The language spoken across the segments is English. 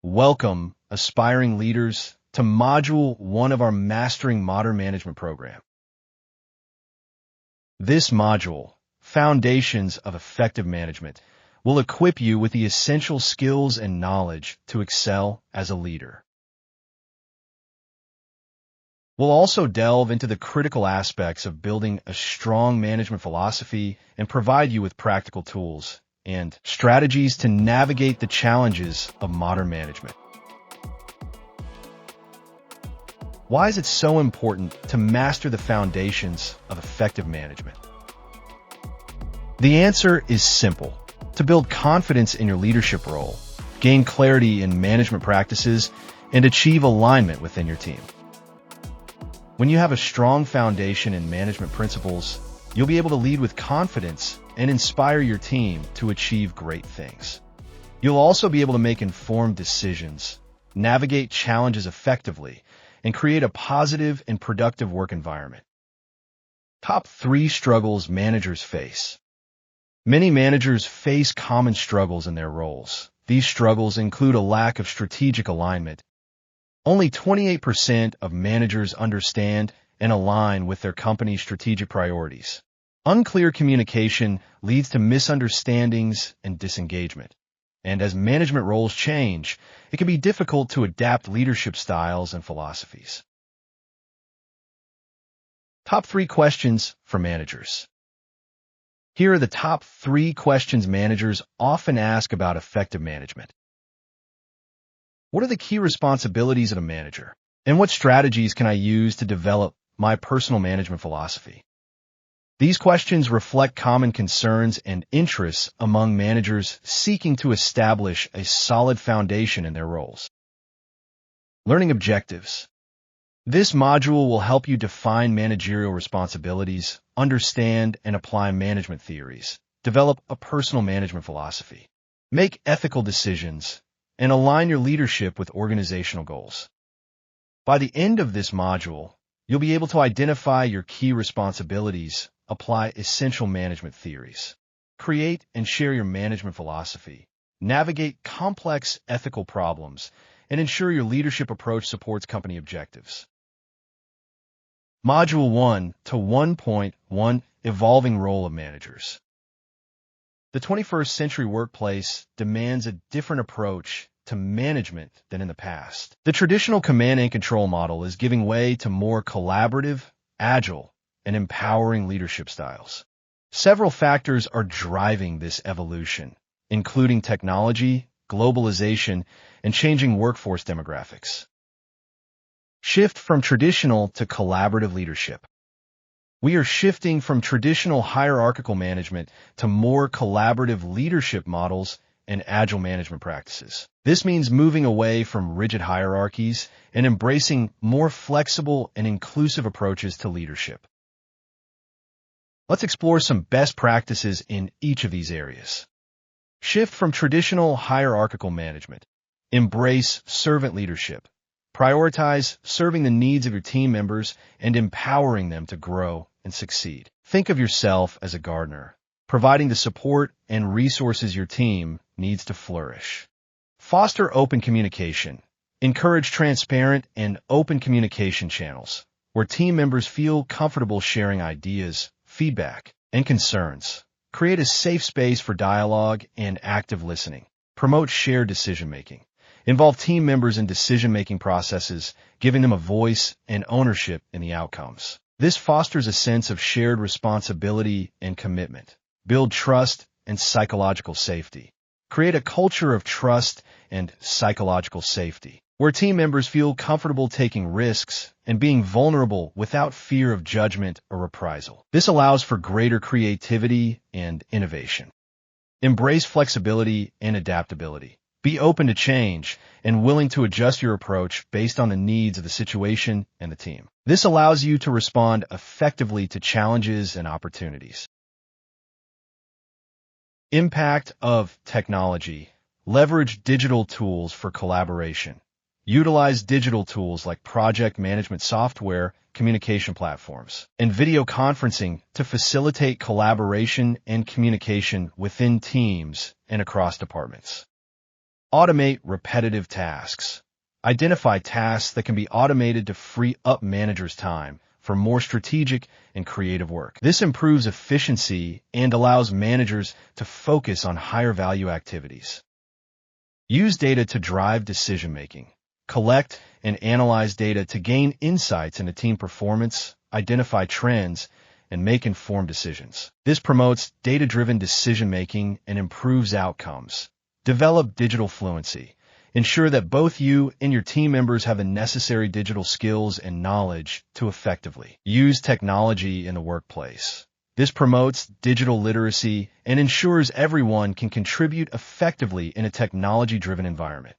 Welcome, aspiring leaders, to Module 1 of our Mastering Modern Management program. This module, Foundations of Effective Management, will equip you with the essential skills and knowledge to excel as a leader. We'll also delve into the critical aspects of building a strong management philosophy and provide you with practical tools and strategies to navigate the challenges of modern management. Why is it so important to master the foundations of effective management? The answer is simple. To build confidence in your leadership role, gain clarity in management practices, and achieve alignment within your team. When you have a strong foundation in management principles, you'll be able to lead with confidence and inspire your team to achieve great things. You'll also be able to make informed decisions, navigate challenges effectively, and create a positive and productive work environment. Top 3 struggles managers face. Many managers face common struggles in their roles. These struggles include a lack of strategic alignment. Only 28% of managers understand and align with their company's strategic priorities. Unclear communication leads to misunderstandings and disengagement. And as management roles change, it can be difficult to adapt leadership styles and philosophies. Top 3 questions for managers. Here are the top 3 questions managers often ask about effective management. What are the key responsibilities of a manager? And what strategies can I use to develop my personal management philosophy? These questions reflect common concerns and interests among managers seeking to establish a solid foundation in their roles. Learning objectives. This module will help you define managerial responsibilities, understand and apply management theories, develop a personal management philosophy, make ethical decisions, and align your leadership with organizational goals. By the end of this module, you'll be able to identify your key responsibilities, apply essential management theories, create and share your management philosophy, navigate complex ethical problems, and ensure your leadership approach supports company objectives. Module 1 to 1.1 Evolving Role of Managers. The 21st century workplace demands a different approach to management than in the past. The traditional command and control model is giving way to more collaborative, agile, and empowering leadership styles. Several factors are driving this evolution, including technology, globalization, and changing workforce demographics. Shift from traditional to collaborative leadership. We are shifting from traditional hierarchical management to more collaborative leadership models and agile management practices. This means moving away from rigid hierarchies and embracing more flexible and inclusive approaches to leadership. Let's explore some best practices in each of these areas. Shift from traditional hierarchical management. Embrace servant leadership. Prioritize serving the needs of your team members and empowering them to grow and succeed. Think of yourself as a gardener, providing the support and resources your team needs to flourish. Foster open communication. Encourage transparent and open communication channels, where team members feel comfortable sharing ideas, feedback, and concerns. Create a safe space for dialogue and active listening. Promote shared decision-making. Involve team members in decision-making processes, giving them a voice and ownership in the outcomes. This fosters a sense of shared responsibility and commitment. Build trust and psychological safety. Create a culture of trust and psychological safety, where team members feel comfortable taking risks and being vulnerable without fear of judgment or reprisal. This allows for greater creativity and innovation. Embrace flexibility and adaptability. Be open to change and willing to adjust your approach based on the needs of the situation and the team. This allows you to respond effectively to challenges and opportunities. Impact of technology. Leverage digital tools for collaboration. Utilize digital tools like project management software, communication platforms, and video conferencing to facilitate collaboration and communication within teams and across departments. Automate repetitive tasks. Identify tasks that can be automated to free up managers' time for more strategic and creative work. This improves efficiency and allows managers to focus on higher value activities. Use data to drive decision-making. Collect and analyze data to gain insights into team performance, identify trends, and make informed decisions. This promotes data-driven decision-making and improves outcomes. Develop digital fluency. Ensure that both you and your team members have the necessary digital skills and knowledge to effectively use technology in the workplace. This promotes digital literacy and ensures everyone can contribute effectively in a technology-driven environment.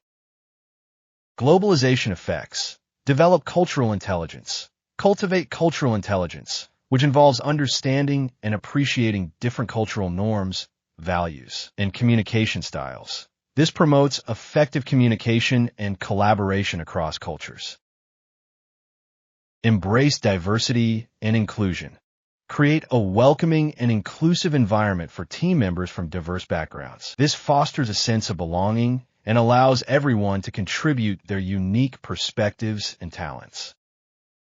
Globalization effects. Develop cultural intelligence. Cultivate cultural intelligence, which involves understanding and appreciating different cultural norms, values, and communication styles. This promotes effective communication and collaboration across cultures. Embrace diversity and inclusion. Create a welcoming and inclusive environment for team members from diverse backgrounds. This fosters a sense of belonging and allows everyone to contribute their unique perspectives and talents.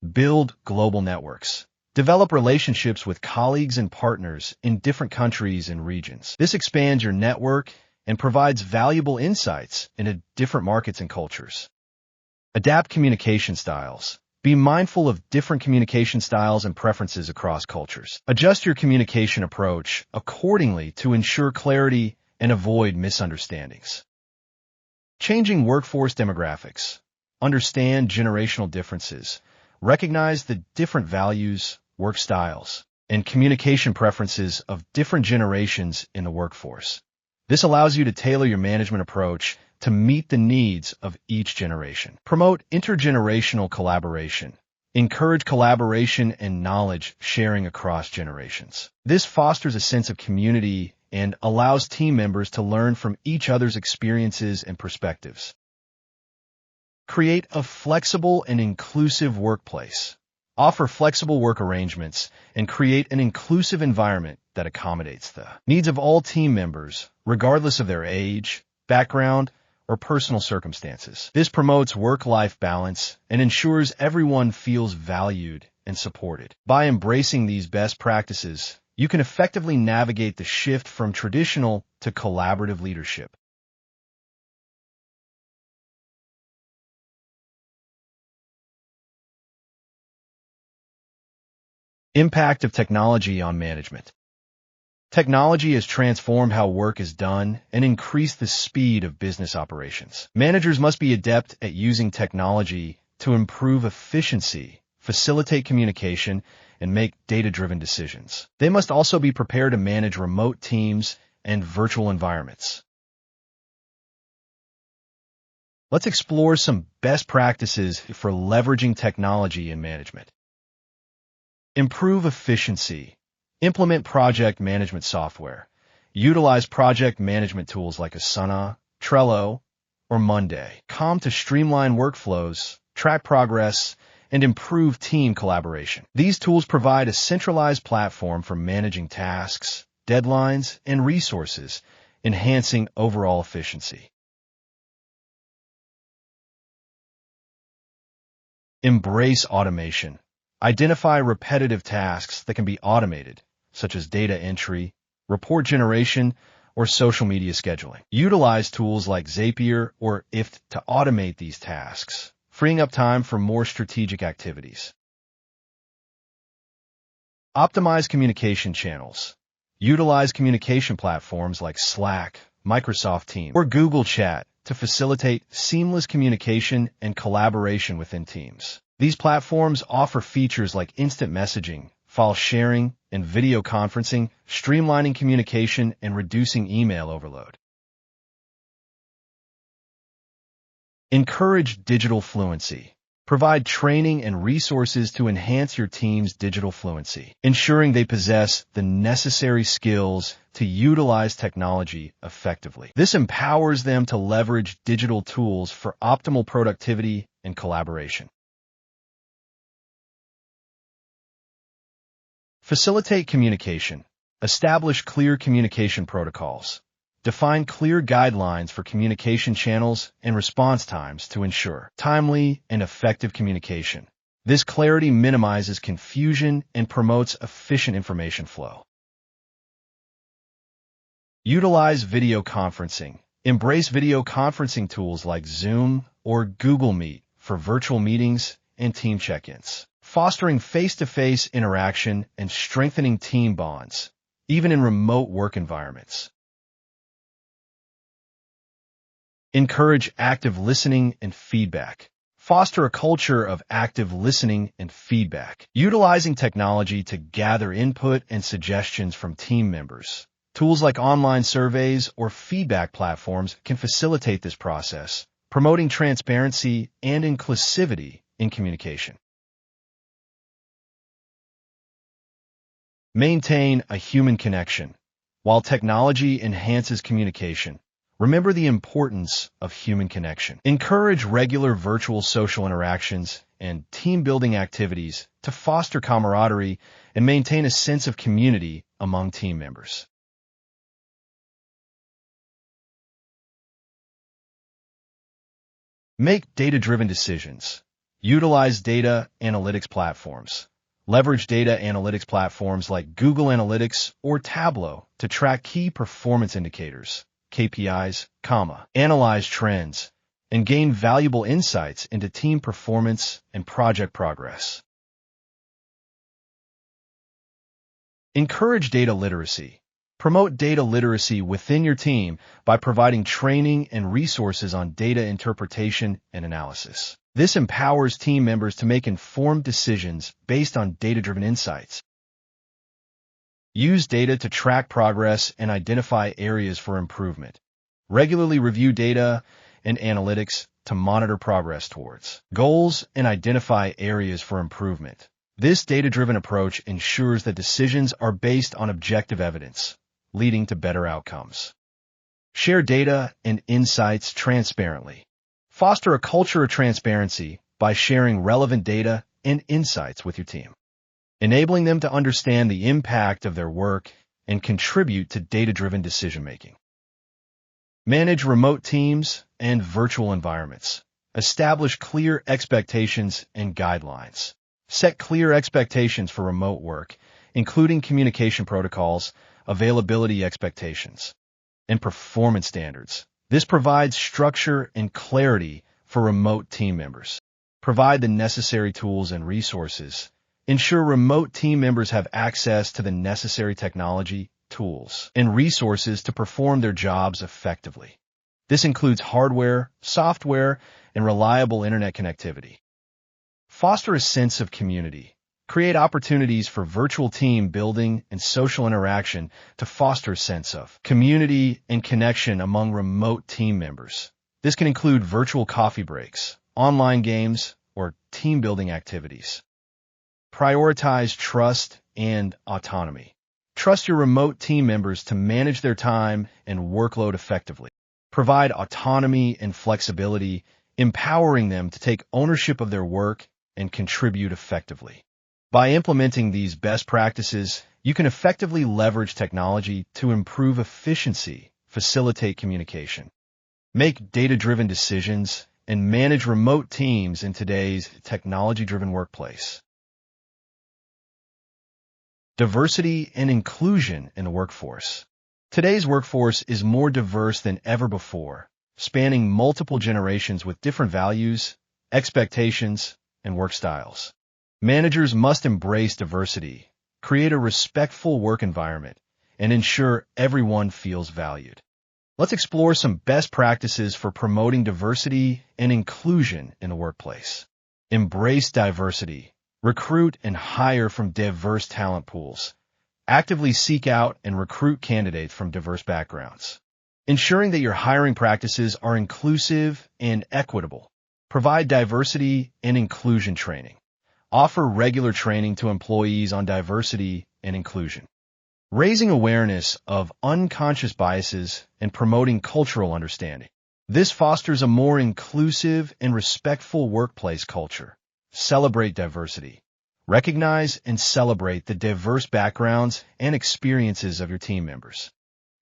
Build global networks. Develop relationships with colleagues and partners in different countries and regions. This expands your network and provides valuable insights into different markets and cultures. Adapt communication styles. Be mindful of different communication styles and preferences across cultures. Adjust your communication approach accordingly to ensure clarity and avoid misunderstandings. Changing workforce demographics. Understand generational differences. Recognize the different values, work styles, and communication preferences of different generations in the workforce. This allows you to tailor your management approach to meet the needs of each generation. Promote intergenerational collaboration. Encourage collaboration and knowledge sharing across generations. This fosters a sense of community and allows team members to learn from each other's experiences and perspectives. Create a flexible and inclusive workplace. Offer flexible work arrangements and create an inclusive environment that accommodates the needs of all team members, regardless of their age, background, or personal circumstances. This promotes work-life balance and ensures everyone feels valued and supported. By embracing these best practices, you can effectively navigate the shift from traditional to collaborative leadership. Impact of technology on management. Technology has transformed how work is done and increased the speed of business operations. Managers must be adept at using technology to improve efficiency, facilitate communication, and make data-driven decisions. They must also be prepared to manage remote teams and virtual environments. Let's explore some best practices for leveraging technology in management. Improve efficiency. Implement project management software. Utilize project management tools like Asana, Trello, or Monday. To streamline workflows, track progress, and improve team collaboration. These tools provide a centralized platform for managing tasks, deadlines, and resources, enhancing overall efficiency. Embrace automation. Identify repetitive tasks that can be automated, such as data entry, report generation, or social media scheduling. Utilize tools like Zapier or IFT to automate these tasks, freeing up time for more strategic activities. Optimize communication channels. Utilize communication platforms like Slack, Microsoft Teams, or Google Chat to facilitate seamless communication and collaboration within teams. These platforms offer features like instant messaging, file sharing, and video conferencing, streamlining communication and reducing email overload. Encourage digital fluency. Provide training and resources to enhance your team's digital fluency, ensuring they possess the necessary skills to utilize technology effectively. This empowers them to leverage digital tools for optimal productivity and collaboration. Facilitate communication. Establish clear communication protocols. Define clear guidelines for communication channels and response times to ensure timely and effective communication. This clarity minimizes confusion and promotes efficient information flow. Utilize video conferencing. Embrace video conferencing tools like Zoom or Google Meet for virtual meetings and team check-ins, fostering face-to-face interaction and strengthening team bonds, even in remote work environments. Encourage active listening and feedback. Foster a culture of active listening and feedback, utilizing technology to gather input and suggestions from team members. Tools like online surveys or feedback platforms can facilitate this process, promoting transparency and inclusivity in communication. Maintain a human connection. While technology enhances communication, remember the importance of human connection. Encourage regular virtual social interactions and team-building activities to foster camaraderie and maintain a sense of community among team members. Make data-driven decisions. Utilize data analytics platforms. Leverage data analytics platforms like Google Analytics or Tableau to track key performance indicators, KPIs, analyze trends, and gain valuable insights into team performance and project progress. Encourage data literacy. Promote data literacy within your team by providing training and resources on data interpretation and analysis. This empowers team members to make informed decisions based on data-driven insights. Use data to track progress and identify areas for improvement. Regularly review data and analytics to monitor progress towards goals and identify areas for improvement. This data-driven approach ensures that decisions are based on objective evidence, leading to better outcomes. Share data and insights transparently. Foster a culture of transparency by sharing relevant data and insights with your team, enabling them to understand the impact of their work and contribute to data-driven decision-making. Manage remote teams and virtual environments. Establish clear expectations and guidelines. Set clear expectations for remote work, including communication protocols, availability expectations, and performance standards. This provides structure and clarity for remote team members. Provide the necessary tools and resources. Ensure remote team members have access to the necessary technology, tools, and resources to perform their jobs effectively. This includes hardware, software, and reliable internet connectivity. Foster a sense of community. Create opportunities for virtual team building and social interaction to foster a sense of community and connection among remote team members. This can include virtual coffee breaks, online games, or team-building activities. Prioritize trust and autonomy. Trust your remote team members to manage their time and workload effectively. Provide autonomy and flexibility, empowering them to take ownership of their work and contribute effectively. By implementing these best practices, you can effectively leverage technology to improve efficiency, facilitate communication, make data-driven decisions, and manage remote teams in today's technology-driven workplace. Diversity and inclusion in the workforce. Today's workforce is more diverse than ever before, spanning multiple generations with different values, expectations, and work styles. Managers must embrace diversity, create a respectful work environment, and ensure everyone feels valued. Let's explore some best practices for promoting diversity and inclusion in the workplace. Embrace diversity. Recruit and hire from diverse talent pools. Actively seek out and recruit candidates from diverse backgrounds. Ensuring that your hiring practices are inclusive and equitable. Provide diversity and inclusion training. Offer regular training to employees on diversity and inclusion. Raising awareness of unconscious biases and promoting cultural understanding. This fosters a more inclusive and respectful workplace culture. Celebrate diversity. Recognize and celebrate the diverse backgrounds and experiences of your team members.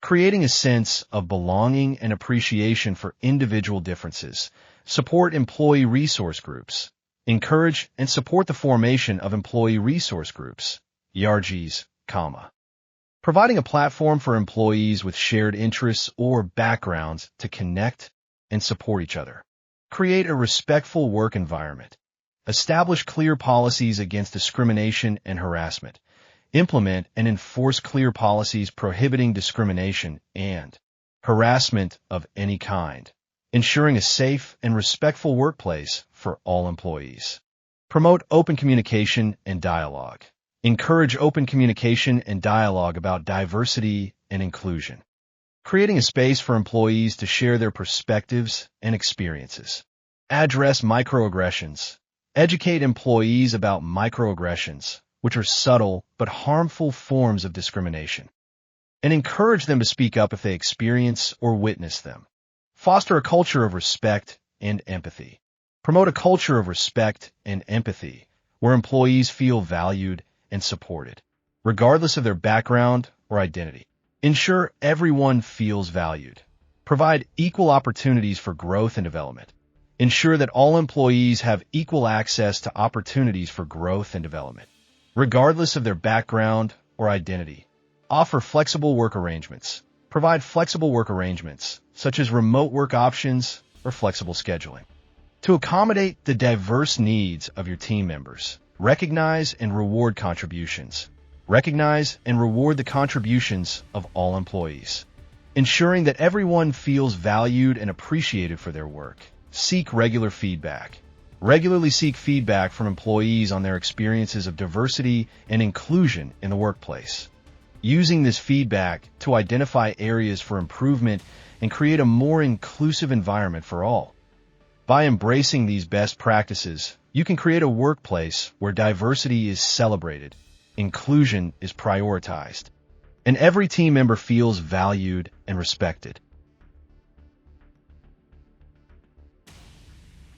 Creating a sense of belonging and appreciation for individual differences. Support employee resource groups. Encourage and support the formation of employee resource groups, ERGs, providing a platform for employees with shared interests or backgrounds to connect and support each other. Create a respectful work environment. Establish clear policies against discrimination and harassment. Implement and enforce clear policies prohibiting discrimination and harassment of any kind, ensuring a safe and respectful workplace for all employees. Promote open communication and dialogue. Encourage open communication and dialogue about diversity and inclusion, creating a space for employees to share their perspectives and experiences. Address microaggressions. Educate employees about microaggressions, which are subtle but harmful forms of discrimination, and encourage them to speak up if they experience or witness them. Foster a culture of respect and empathy. Promote a culture of respect and empathy where employees feel valued and supported, regardless of their background or identity. Ensure everyone feels valued. Provide equal opportunities for growth and development. Ensure that all employees have equal access to opportunities for growth and development, regardless of their background or identity. Offer flexible work arrangements. Provide flexible work arrangements, such as remote work options or flexible scheduling, to accommodate the diverse needs of your team members. Recognize and reward contributions. Recognize and reward the contributions of all employees, ensuring that everyone feels valued and appreciated for their work. Seek regular feedback. Regularly seek feedback from employees on their experiences of diversity and inclusion in the workplace, using this feedback to identify areas for improvement and create a more inclusive environment for all. By embracing these best practices, you can create a workplace where diversity is celebrated, inclusion is prioritized, and every team member feels valued and respected.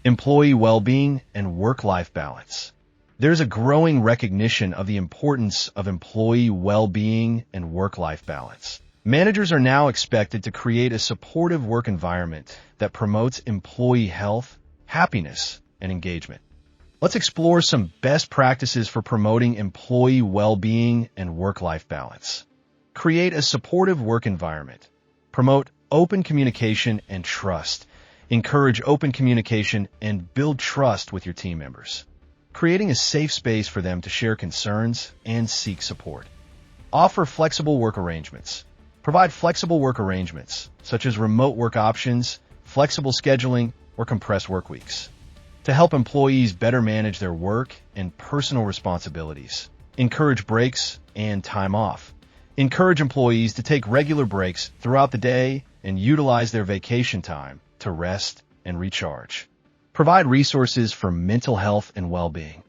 Employee well-being and work-life balance. There's a growing recognition of the importance of employee well-being and work-life balance. Managers are now expected to create a supportive work environment that promotes employee health, happiness, and engagement. Let's explore some best practices for promoting employee well-being and work-life balance. Create a supportive work environment. Promote open communication and trust. Encourage open communication and build trust with your team members, creating a safe space for them to share concerns and seek support. Offer flexible work arrangements. Provide flexible work arrangements, such as remote work options, flexible scheduling, or compressed work weeks, to help employees better manage their work and personal responsibilities. Encourage breaks and time off. Encourage employees to take regular breaks throughout the day and utilize their vacation time to rest and recharge. Provide resources for mental health and well-being.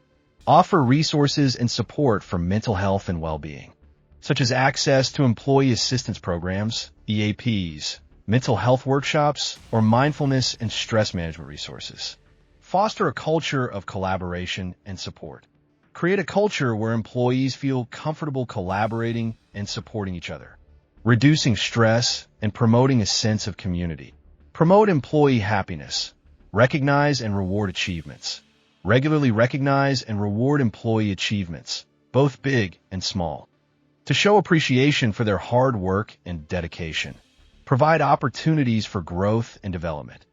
Offer resources and support for mental health and well-being, such as access to employee assistance programs, EAPs, mental health workshops, or mindfulness and stress management resources. Foster a culture of collaboration and support. Create a culture where employees feel comfortable collaborating and supporting each other, reducing stress and promoting a sense of community. Promote employee happiness. Recognize and reward achievements. Regularly recognize and reward employee achievements, both big and small, to show appreciation for their hard work and dedication. Provide opportunities for growth and development.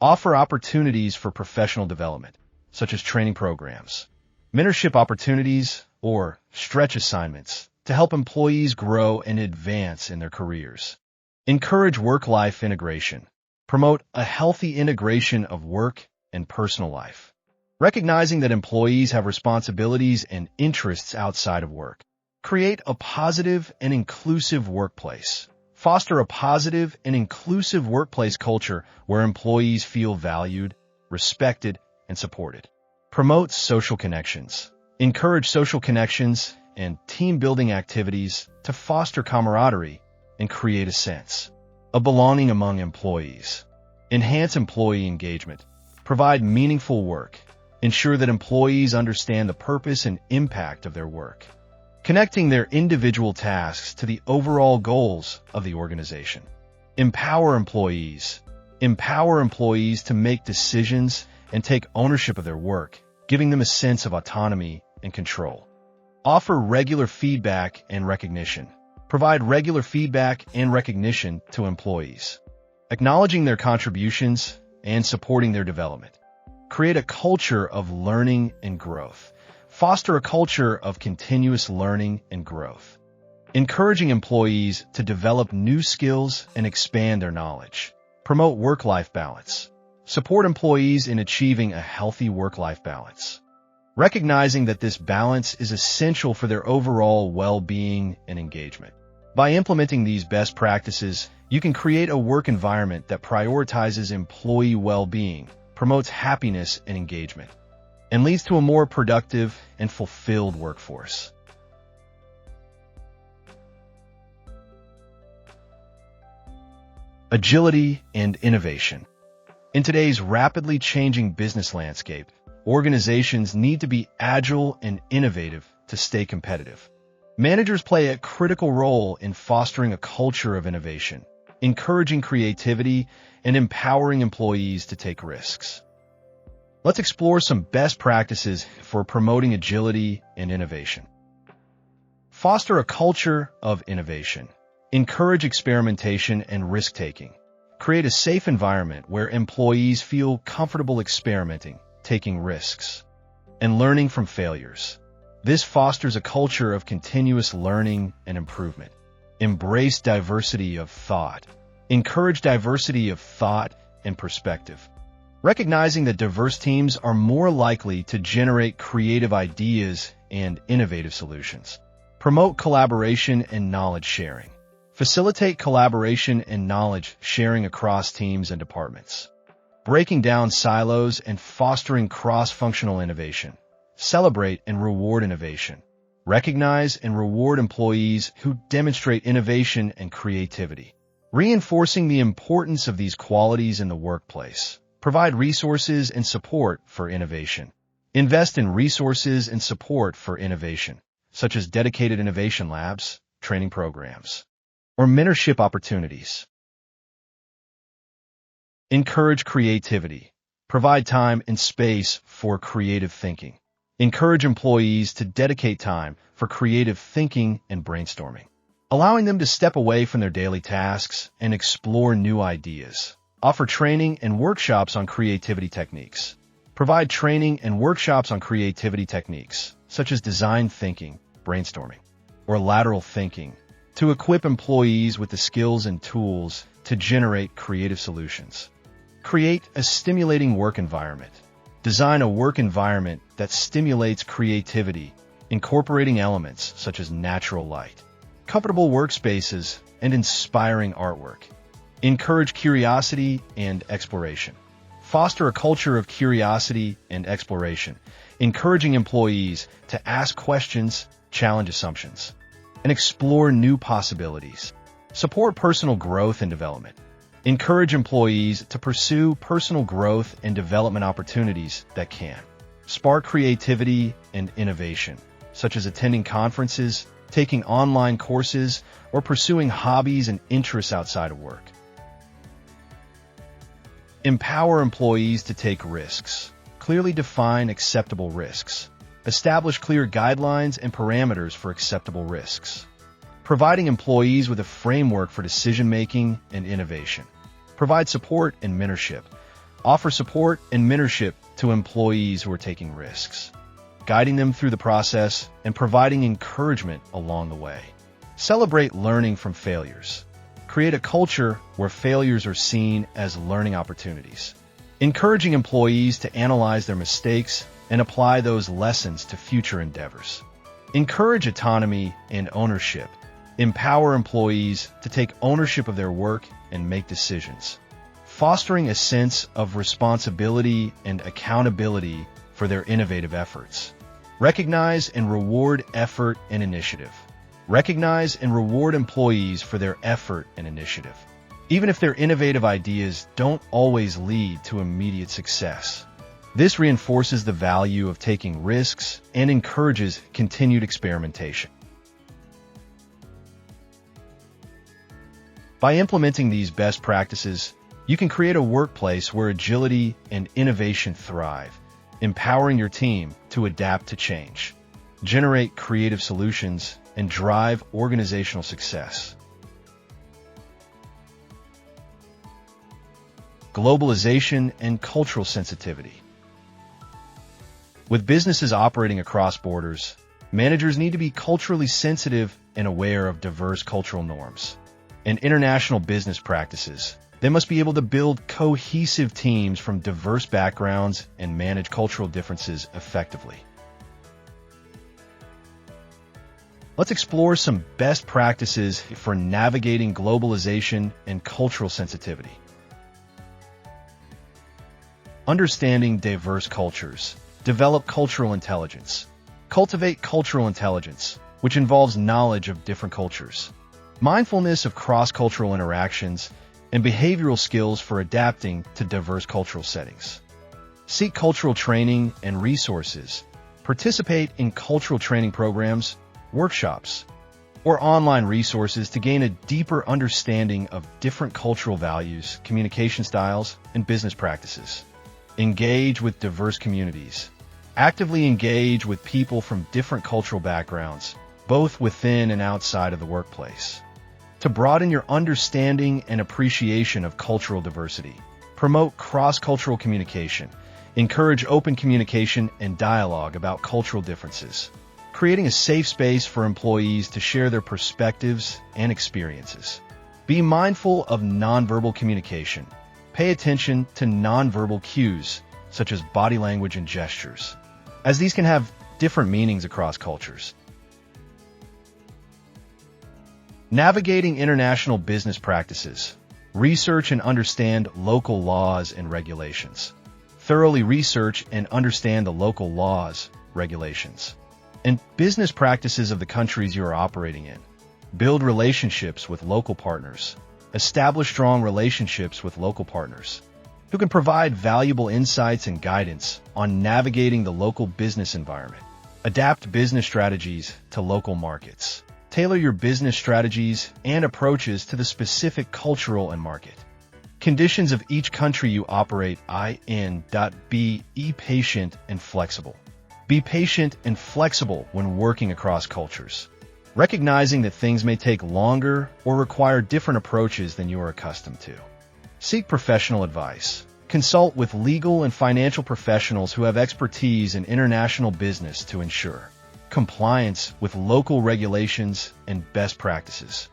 Offer opportunities for professional development, such as training programs, mentorship opportunities, or stretch assignments to help employees grow and advance in their careers. Encourage work-life integration. Promote a healthy integration of work and personal life, recognizing that employees have responsibilities and interests outside of work. Create a positive and inclusive workplace. Foster a positive and inclusive workplace culture where employees feel valued, respected, and supported. Promote social connections. Encourage social connections and team-building activities to foster camaraderie and create a sense of belonging among employees. Enhance employee engagement. Provide meaningful work. Ensure that employees understand the purpose and impact of their work. connecting their individual tasks to the overall goals of the organization. Empower employees. Empower employees to make decisions and take ownership of their work, giving them a sense of autonomy and control. Offer regular feedback and recognition. Provide regular feedback and recognition to employees, acknowledging their contributions and supporting their development. Create a culture of learning and growth. Foster a culture of continuous learning and growth. Encouraging employees to develop new skills and expand their knowledge. Promote work-life balance. Support employees in achieving a healthy work-life balance, recognizing that this balance is essential for their overall well-being and engagement. By implementing these best practices, you can create a work environment that prioritizes employee well-being, promotes happiness and engagement, and leads to a more productive and fulfilled workforce. Agility and innovation. In today's rapidly changing business landscape, organizations need to be agile and innovative to stay competitive. Managers play a critical role in fostering a culture of innovation, encouraging creativity, and empowering employees to take risks. Let's explore some best practices for promoting agility and innovation. Foster a culture of innovation. Encourage experimentation and risk-taking. Create a safe environment where employees feel comfortable experimenting, taking risks, and learning from failures. This fosters a culture of continuous learning and improvement. Embrace diversity of thought. Encourage diversity of thought and perspective, recognizing that diverse teams are more likely to generate creative ideas and innovative solutions. Promote collaboration and knowledge sharing. Facilitate collaboration and knowledge sharing across teams and departments, breaking down silos and fostering cross-functional innovation. Celebrate and reward innovation. Recognize and reward employees who demonstrate innovation and creativity, reinforcing the importance of these qualities in the workplace. Provide resources and support for innovation. Invest in resources and support for innovation, such as dedicated innovation labs, training programs, or mentorship opportunities. Encourage creativity. Provide time and space for creative thinking. Encourage employees to dedicate time for creative thinking and brainstorming, allowing them to step away from their daily tasks and explore new ideas. Offer training and workshops on creativity techniques. Provide training and workshops on creativity techniques, such as design thinking, brainstorming, or lateral thinking, to equip employees with the skills and tools to generate creative solutions. Create a stimulating work environment. Design a work environment that stimulates creativity, incorporating elements such as natural light, comfortable workspaces, and inspiring artwork. Encourage curiosity and exploration. Foster a culture of curiosity and exploration, encouraging employees to ask questions, challenge assumptions, and explore new possibilities. Support personal growth and development. Encourage employees to pursue personal growth and development opportunities that can spark creativity and innovation, such as attending conferences, taking online courses, or pursuing hobbies and interests outside of work. Empower employees to take risks. Clearly define acceptable risks. Establish clear guidelines and parameters for acceptable risks, providing employees with a framework for decision-making and innovation. Provide support and mentorship. Offer support and mentorship to employees who are taking risks, guiding them through the process and providing encouragement along the way. Celebrate learning from failures. Create a culture where failures are seen as learning opportunities, encouraging employees to analyze their mistakes and apply those lessons to future endeavors. Encourage autonomy and ownership. Empower employees to take ownership of their work and make decisions, fostering a sense of responsibility and accountability for their innovative efforts. Recognize and reward effort and initiative. Recognize and reward employees for their effort and initiative, even if their innovative ideas don't always lead to immediate success. This reinforces the value of taking risks and encourages continued experimentation. By implementing these best practices, you can create a workplace where agility and innovation thrive, empowering your team to adapt to change, generate creative solutions, and drive organizational success. Globalization and cultural sensitivity. With businesses operating across borders, managers need to be culturally sensitive and aware of diverse cultural norms and international business practices. They must be able to build cohesive teams from diverse backgrounds and manage cultural differences effectively. Let's explore some best practices for navigating globalization and cultural sensitivity. Understanding diverse cultures. Develop cultural intelligence. Cultivate cultural intelligence, which involves knowledge of different cultures, mindfulness of cross-cultural interactions, and behavioral skills for adapting to diverse cultural settings. Seek cultural training and resources. Participate in cultural training programs, workshops, or online resources to gain a deeper understanding of different cultural values, communication styles, and business practices. Engage with diverse communities. Actively engage with people from different cultural backgrounds, both within and outside of the workplace. To broaden your understanding and appreciation of cultural diversity, promote cross-cultural communication. Encourage open communication and dialogue about cultural differences, creating a safe space for employees to share their perspectives and experiences. Be mindful of nonverbal communication. Pay attention to nonverbal cues, such as body language and gestures, as these can have different meanings across cultures. Navigating international business practices. Research and understand local laws and regulations. Thoroughly research and understand the local laws, regulations, and business practices of the countries you are operating in. Build relationships with local partners. Establish strong relationships with local partners who can provide valuable insights and guidance on navigating the local business environment. Adapt business strategies to local markets. Tailor your business strategies and approaches to the specific cultural and market conditions of each country you operate in. Be patient and flexible. Be patient and flexible when working across cultures, recognizing that things may take longer or require different approaches than you are accustomed to. Seek professional advice. Consult with legal and financial professionals who have expertise in international business to ensure compliance with local regulations and best practices.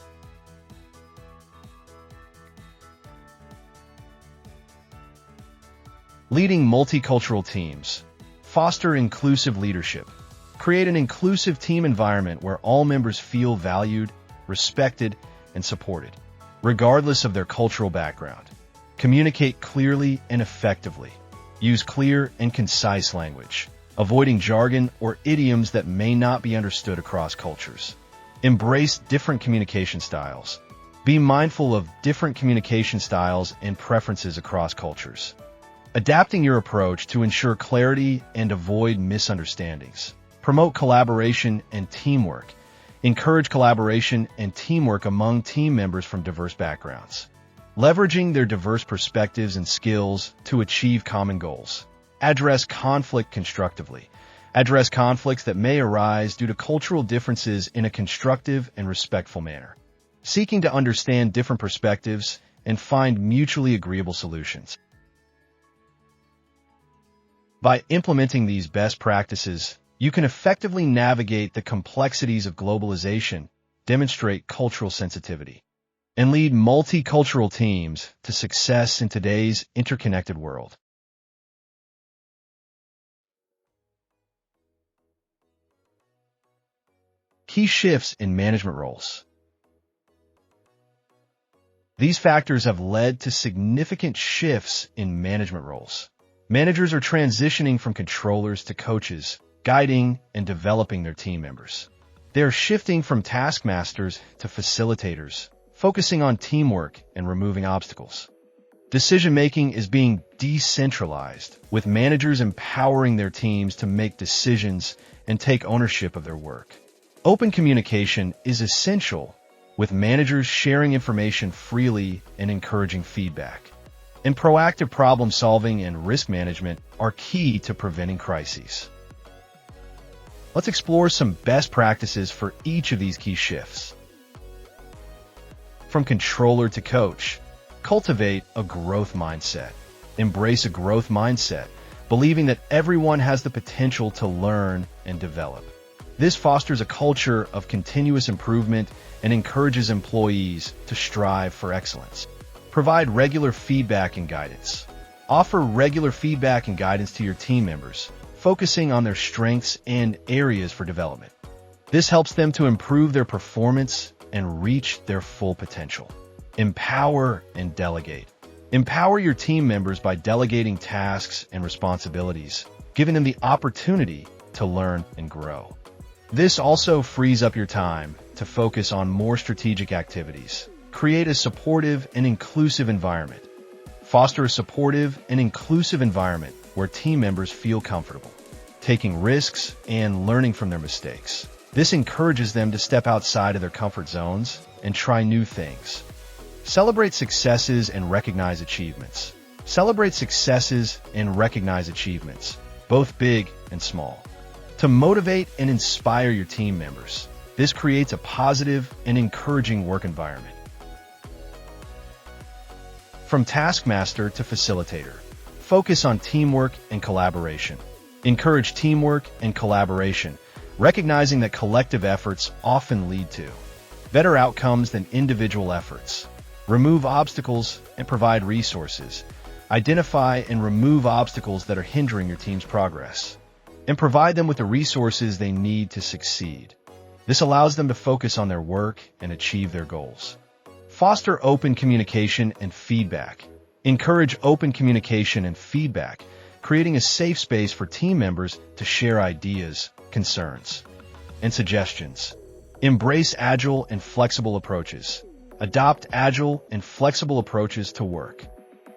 Leading multicultural teams. Foster inclusive leadership. Create an inclusive team environment where all members feel valued, respected, and supported, regardless of their cultural background. Communicate clearly and effectively. Use clear and concise language, avoiding jargon or idioms that may not be understood across cultures. Embrace different communication styles. Be mindful of different communication styles and preferences across cultures, adapting your approach to ensure clarity and avoid misunderstandings. Promote collaboration and teamwork. Encourage collaboration and teamwork among team members from diverse backgrounds, leveraging their diverse perspectives and skills to achieve common goals. Address conflict constructively. Address conflicts that may arise due to cultural differences in a constructive and respectful manner, seeking to understand different perspectives and find mutually agreeable solutions. By implementing these best practices, you can effectively navigate the complexities of globalization, demonstrate cultural sensitivity, and lead multicultural teams to success in today's interconnected world. Key shifts in management roles. These factors have led to significant shifts in management roles. Managers are transitioning from controllers to coaches, guiding and developing their team members. They are shifting from taskmasters to facilitators, focusing on teamwork and removing obstacles. Decision-making is being decentralized, with managers empowering their teams to make decisions and take ownership of their work. Open communication is essential, with managers sharing information freely and encouraging feedback. And proactive problem solving and risk management are key to preventing crises. Let's explore some best practices for each of these key shifts. From controller to coach, cultivate a growth mindset. Embrace a growth mindset, believing that everyone has the potential to learn and develop. This fosters a culture of continuous improvement and encourages employees to strive for excellence. Provide regular feedback and guidance. Offer regular feedback and guidance to your team members, focusing on their strengths and areas for development. This helps them to improve their performance and reach their full potential. Empower and delegate. Empower your team members by delegating tasks and responsibilities, giving them the opportunity to learn and grow. This also frees up your time to focus on more strategic activities. Create a supportive and inclusive environment. Foster a supportive and inclusive environment where team members feel comfortable, taking risks and learning from their mistakes. This encourages them to step outside of their comfort zones and try new things. Celebrate successes and recognize achievements. Celebrate successes and recognize achievements, both big and small, to motivate and inspire your team members. This creates a positive and encouraging work environment. From taskmaster to facilitator, focus on teamwork and collaboration. Encourage teamwork and collaboration, recognizing that collective efforts often lead to better outcomes than individual efforts. Remove obstacles and provide resources. Identify and remove obstacles that are hindering your team's progress, and provide them with the resources they need to succeed. This allows them to focus on their work and achieve their goals. Foster open communication and feedback. Encourage open communication and feedback, creating a safe space for team members to share ideas, concerns, and suggestions. Embrace agile and flexible approaches. Adopt agile and flexible approaches to work,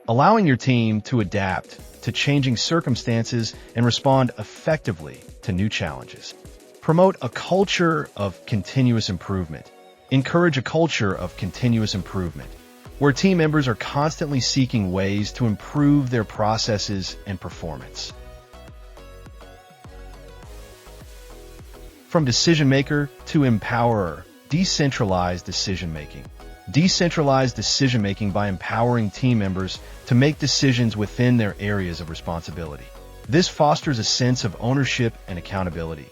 allowing your team to adapt to changing circumstances and respond effectively to new challenges. Promote a culture of continuous improvement. Encourage a culture of continuous improvement, where team members are constantly seeking ways to improve their processes and performance. From decision maker to empowerer, decentralized decision-making. Decentralize decision-making by empowering team members to make decisions within their areas of responsibility. This fosters a sense of ownership and accountability.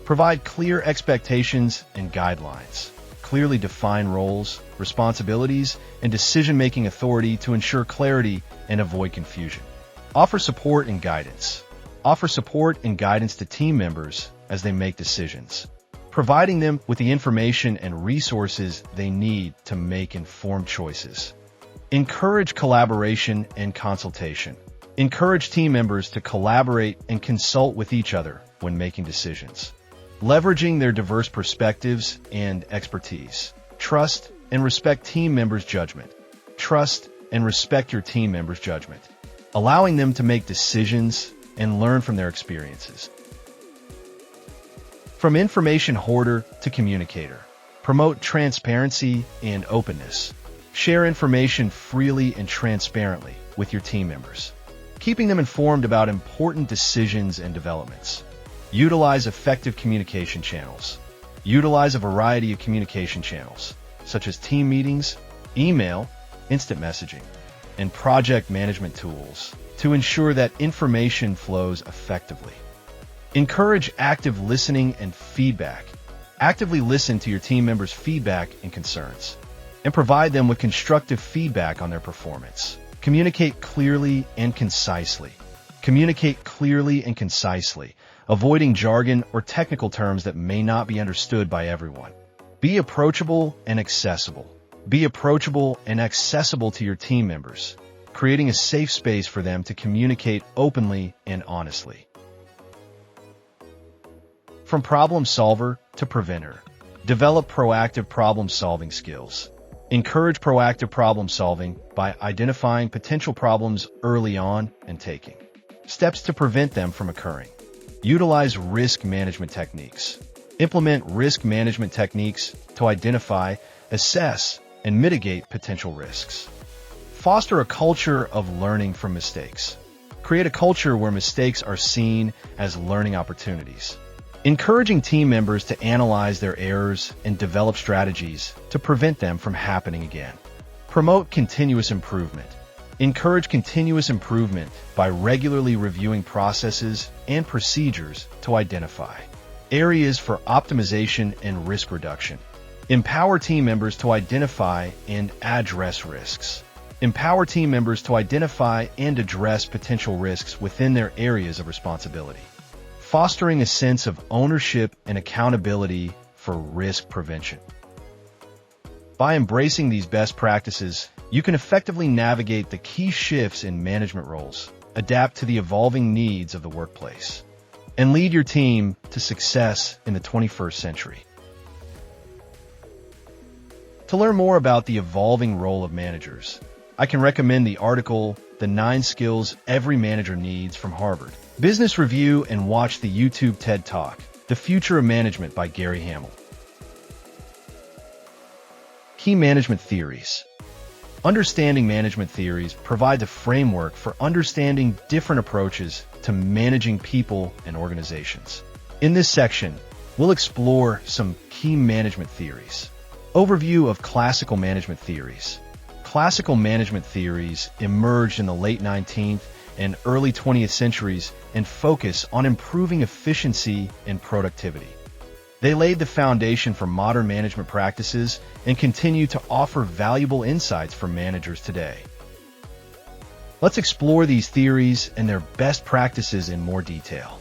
Provide clear expectations and guidelines. Clearly define roles, responsibilities, and decision-making authority to ensure clarity and avoid confusion. Offer support and guidance. Offer support and guidance to team members as they make decisions, providing them with the information and resources they need to make informed choices. Encourage collaboration and consultation. Encourage team members to collaborate and consult with each other when making decisions, leveraging their diverse perspectives and expertise. Trust and respect team members' judgment. Trust and respect your team members' judgment, allowing them to make decisions and learn from their experiences. From information hoarder to communicator, promote transparency and openness. Share information freely and transparently with your team members, keeping them informed about important decisions and developments. Utilize effective communication channels. Utilize a variety of communication channels, such as team meetings, email, instant messaging, and project management tools to ensure that information flows effectively. Encourage active listening and feedback. Actively listen to your team members' feedback and concerns, and provide them with constructive feedback on their performance. Communicate clearly and concisely. Communicate clearly and concisely, avoiding jargon or technical terms that may not be understood by everyone. Be approachable and accessible. Be approachable and accessible to your team members, creating a safe space for them to communicate openly and honestly. From problem solver to preventer, develop proactive problem-solving skills. Encourage proactive problem solving by identifying potential problems early on and taking steps to prevent them from occurring. Utilize risk management techniques. Implement risk management techniques to identify, assess, and mitigate potential risks. Foster a culture of learning from mistakes. Create a culture where mistakes are seen as learning opportunities. Encouraging team members to analyze their errors and develop strategies to prevent them from happening again. Promote continuous improvement. Encourage continuous improvement by regularly reviewing processes and procedures to identify areas for optimization and risk reduction. Empower team members to identify and address risks. Empower team members to identify and address potential risks within their areas of responsibility. Fostering a sense of ownership and accountability for risk prevention. By embracing these best practices, you can effectively navigate the key shifts in management roles, adapt to the evolving needs of the workplace, and lead your team to success in the 21st century. To learn more about the evolving role of managers, I can recommend the article, The 9 Skills Every Manager Needs from Harvard Business Review, and watch the YouTube TED Talk, The Future of Management by Gary Hamel. Key management theories. Understanding management theories provides a framework for understanding different approaches to managing people and organizations. In this section, we'll explore some key management theories. Overview of classical management theories. Classical management theories emerged in the late 19th and early 20th centuries and focus on improving efficiency and productivity. They laid the foundation for modern management practices and continue to offer valuable insights for managers today. Let's explore these theories and their best practices in more detail.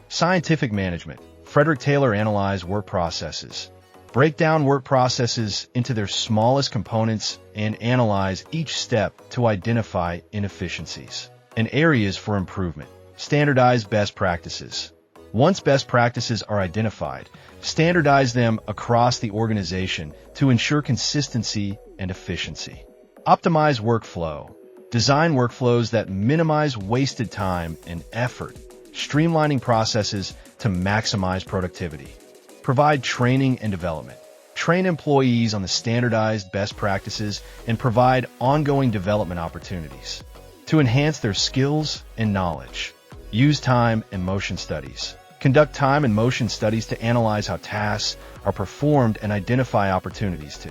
Scientific management. Frederick Taylor analyzed work processes. Break down work processes into their smallest components and analyze each step to identify inefficiencies and areas for improvement. Standardize best practices. Once best practices are identified, standardize them across the organization to ensure consistency and efficiency. Optimize workflow. Design workflows that minimize wasted time and effort, streamlining processes to maximize productivity. Provide training and development. Train employees on the standardized best practices and provide ongoing development opportunities to enhance their skills and knowledge. Use time and motion studies. Conduct time and motion studies to analyze how tasks are performed and identify opportunities to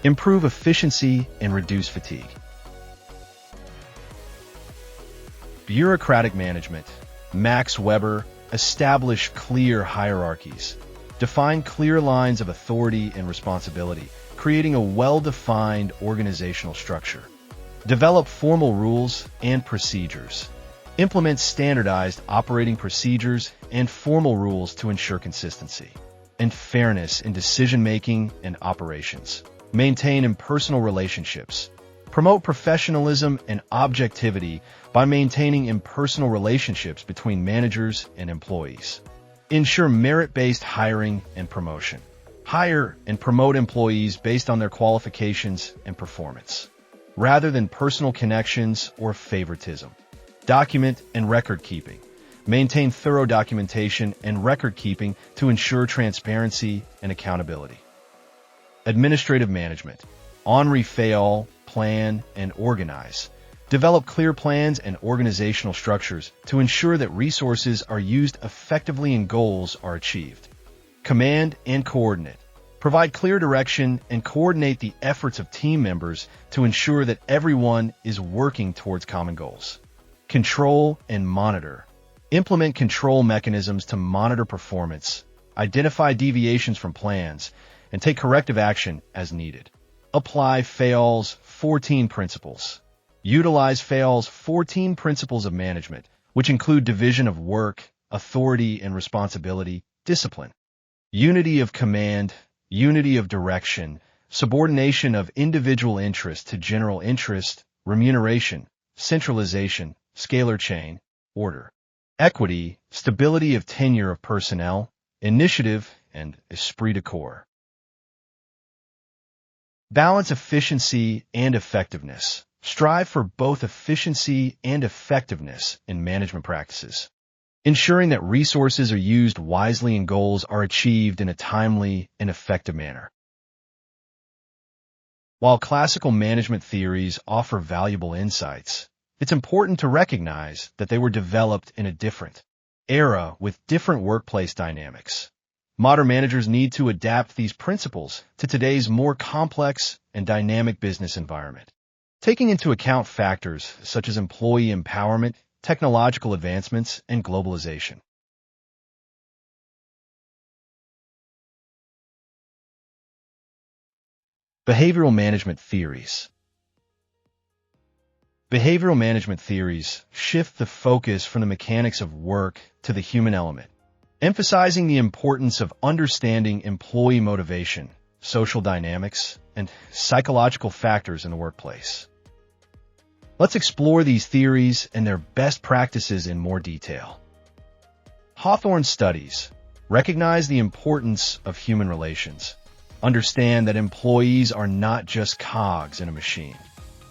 improve efficiency and reduce fatigue. Bureaucratic management. Max Weber established clear hierarchies. Define clear lines of authority and responsibility, creating a well-defined organizational structure. Develop formal rules and procedures. Implement standardized operating procedures and formal rules to ensure consistency and fairness in decision-making and operations. Maintain impersonal relationships. Promote professionalism and objectivity by maintaining impersonal relationships between managers and employees. Ensure merit-based hiring and promotion. Hire and promote employees based on their qualifications and performance, rather than personal connections or favoritism. Document and record keeping. Maintain thorough documentation and record keeping to ensure transparency and accountability. Administrative management. Henri Fayol, plan and organize. Develop clear plans and organizational structures to ensure that resources are used effectively and goals are achieved. Command and coordinate. Provide clear direction and coordinate the efforts of team members to ensure that everyone is working towards common goals. Control and monitor. Implement control mechanisms to monitor performance, identify deviations from plans, and take corrective action as needed. Apply Fayol's 14 principles. Utilize Fayol's 14 principles of management, which include division of work, authority and responsibility, discipline, unity of command, unity of direction, subordination of individual interest to general interest, remuneration, centralization, scalar chain, order, equity, stability of tenure of personnel, initiative, and esprit de corps. Balance efficiency and effectiveness. Strive for both efficiency and effectiveness in management practices, ensuring that resources are used wisely and goals are achieved in a timely and effective manner. While classical management theories offer valuable insights, it's important to recognize that they were developed in a different era with different workplace dynamics. Modern managers need to adapt these principles to today's more complex and dynamic business environment, taking into account factors such as employee empowerment, technological advancements, and globalization. Behavioral management theories. Behavioral management theories shift the focus from the mechanics of work to the human element, emphasizing the importance of understanding employee motivation, social dynamics, and psychological factors in the workplace. Let's explore these theories and their best practices in more detail. Hawthorne's studies recognize the importance of human relations. Understand that employees are not just cogs in a machine,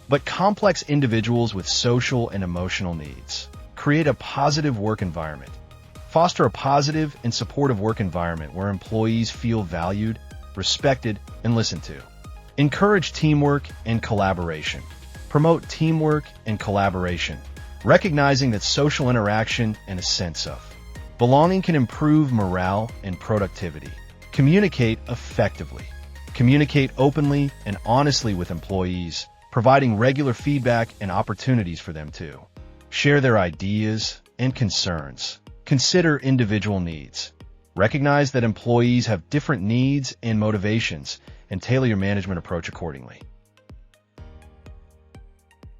but complex individuals with social and emotional needs. Create a positive work environment. Foster a positive and supportive work environment where employees feel valued, respected, and listened to. Encourage teamwork and collaboration. Promote teamwork and collaboration, recognizing that social interaction and a sense of belonging can improve morale and productivity. Communicate effectively. Communicate openly and honestly with employees, providing regular feedback and opportunities for them to share their ideas and concerns. Consider individual needs. Recognize that employees have different needs and motivations, and tailor your management approach accordingly.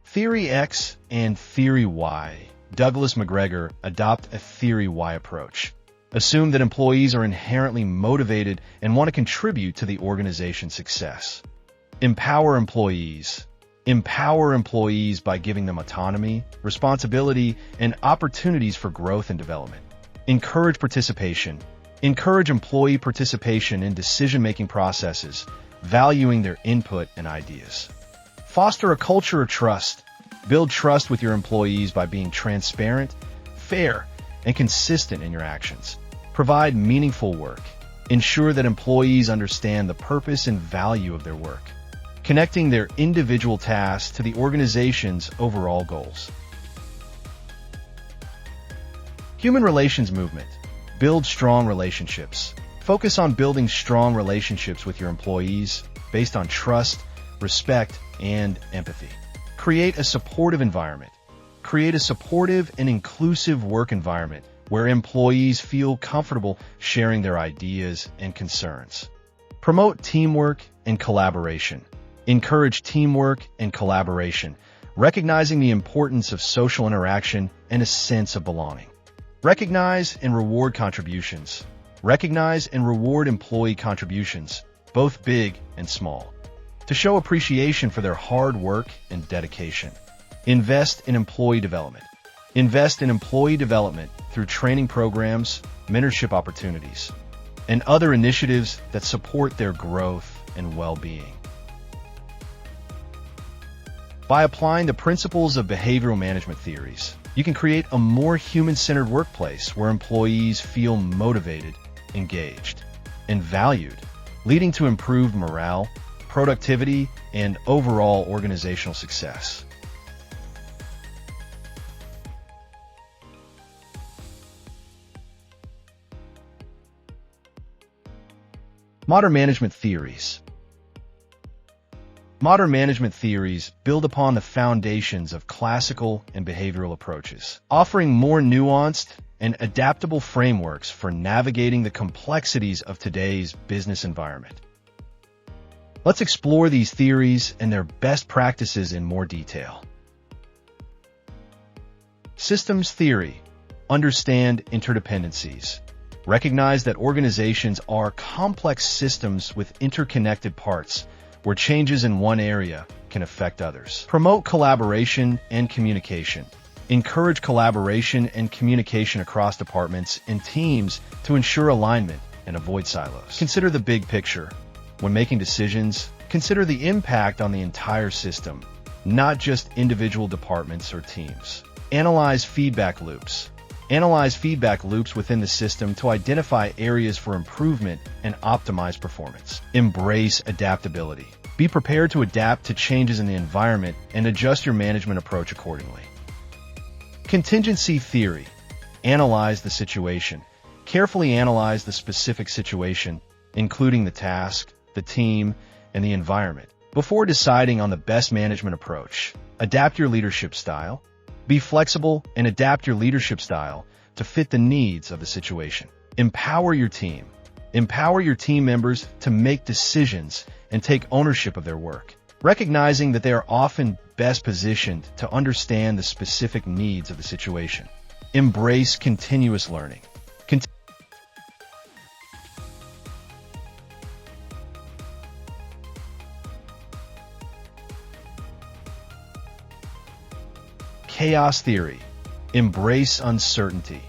Theory X and Theory Y. Douglas McGregor adopt a Theory Y approach. Assume that employees are inherently motivated and want to contribute to the organization's success. Empower employees. Empower employees by giving them autonomy, responsibility, and opportunities for growth and development. Encourage participation. Encourage employee participation in decision-making processes, valuing their input and ideas. Foster a culture of trust. Build trust with your employees by being transparent, fair, and consistent in your actions. Provide meaningful work. Ensure that employees understand the purpose and value of their work, connecting their individual tasks to the organization's overall goals. Human relations movement. Build strong relationships. Focus on building strong relationships with your employees based on trust, respect, and empathy. Create a supportive environment. Create a supportive and inclusive work environment where employees feel comfortable sharing their ideas and concerns. Promote teamwork and collaboration. Encourage teamwork and collaboration, recognizing the importance of social interaction and a sense of belonging. Recognize and reward contributions. Recognize and reward employee contributions, both big and small, to show appreciation for their hard work and dedication. Invest in employee development. Invest in employee development through training programs, mentorship opportunities, and other initiatives that support their growth and well-being. By applying the principles of behavioral management theories, you can create a more human-centered workplace where employees feel motivated, engaged, and valued, leading to improved morale, productivity, and overall organizational success. Modern management theories. Modern management theories build upon the foundations of classical and behavioral approaches, offering more nuanced and adaptable frameworks for navigating the complexities of today's business environment. Let's explore these theories and their best practices in more detail. Systems theory. Understand interdependencies. Recognize that organizations are complex systems with interconnected parts, where changes in one area can affect others. Promote collaboration and communication. Encourage collaboration and communication across departments and teams to ensure alignment and avoid silos. Consider the big picture. When making decisions, consider the impact on the entire system, not just individual departments or teams. Analyze feedback loops. Analyze feedback loops within the system to identify areas for improvement and optimize performance. Embrace adaptability. Be prepared to adapt to changes in the environment and adjust your management approach accordingly. Contingency theory. Analyze the situation. Carefully analyze the specific situation, including the task, the team, and the environment, before deciding on the best management approach. Adapt your leadership style. Be flexible and adapt your leadership style to fit the needs of the situation. Empower your team. Empower your team members to make decisions and take ownership of their work, recognizing that they are often best positioned to understand the specific needs of the situation. Embrace continuous learning. Chaos theory. Embrace uncertainty.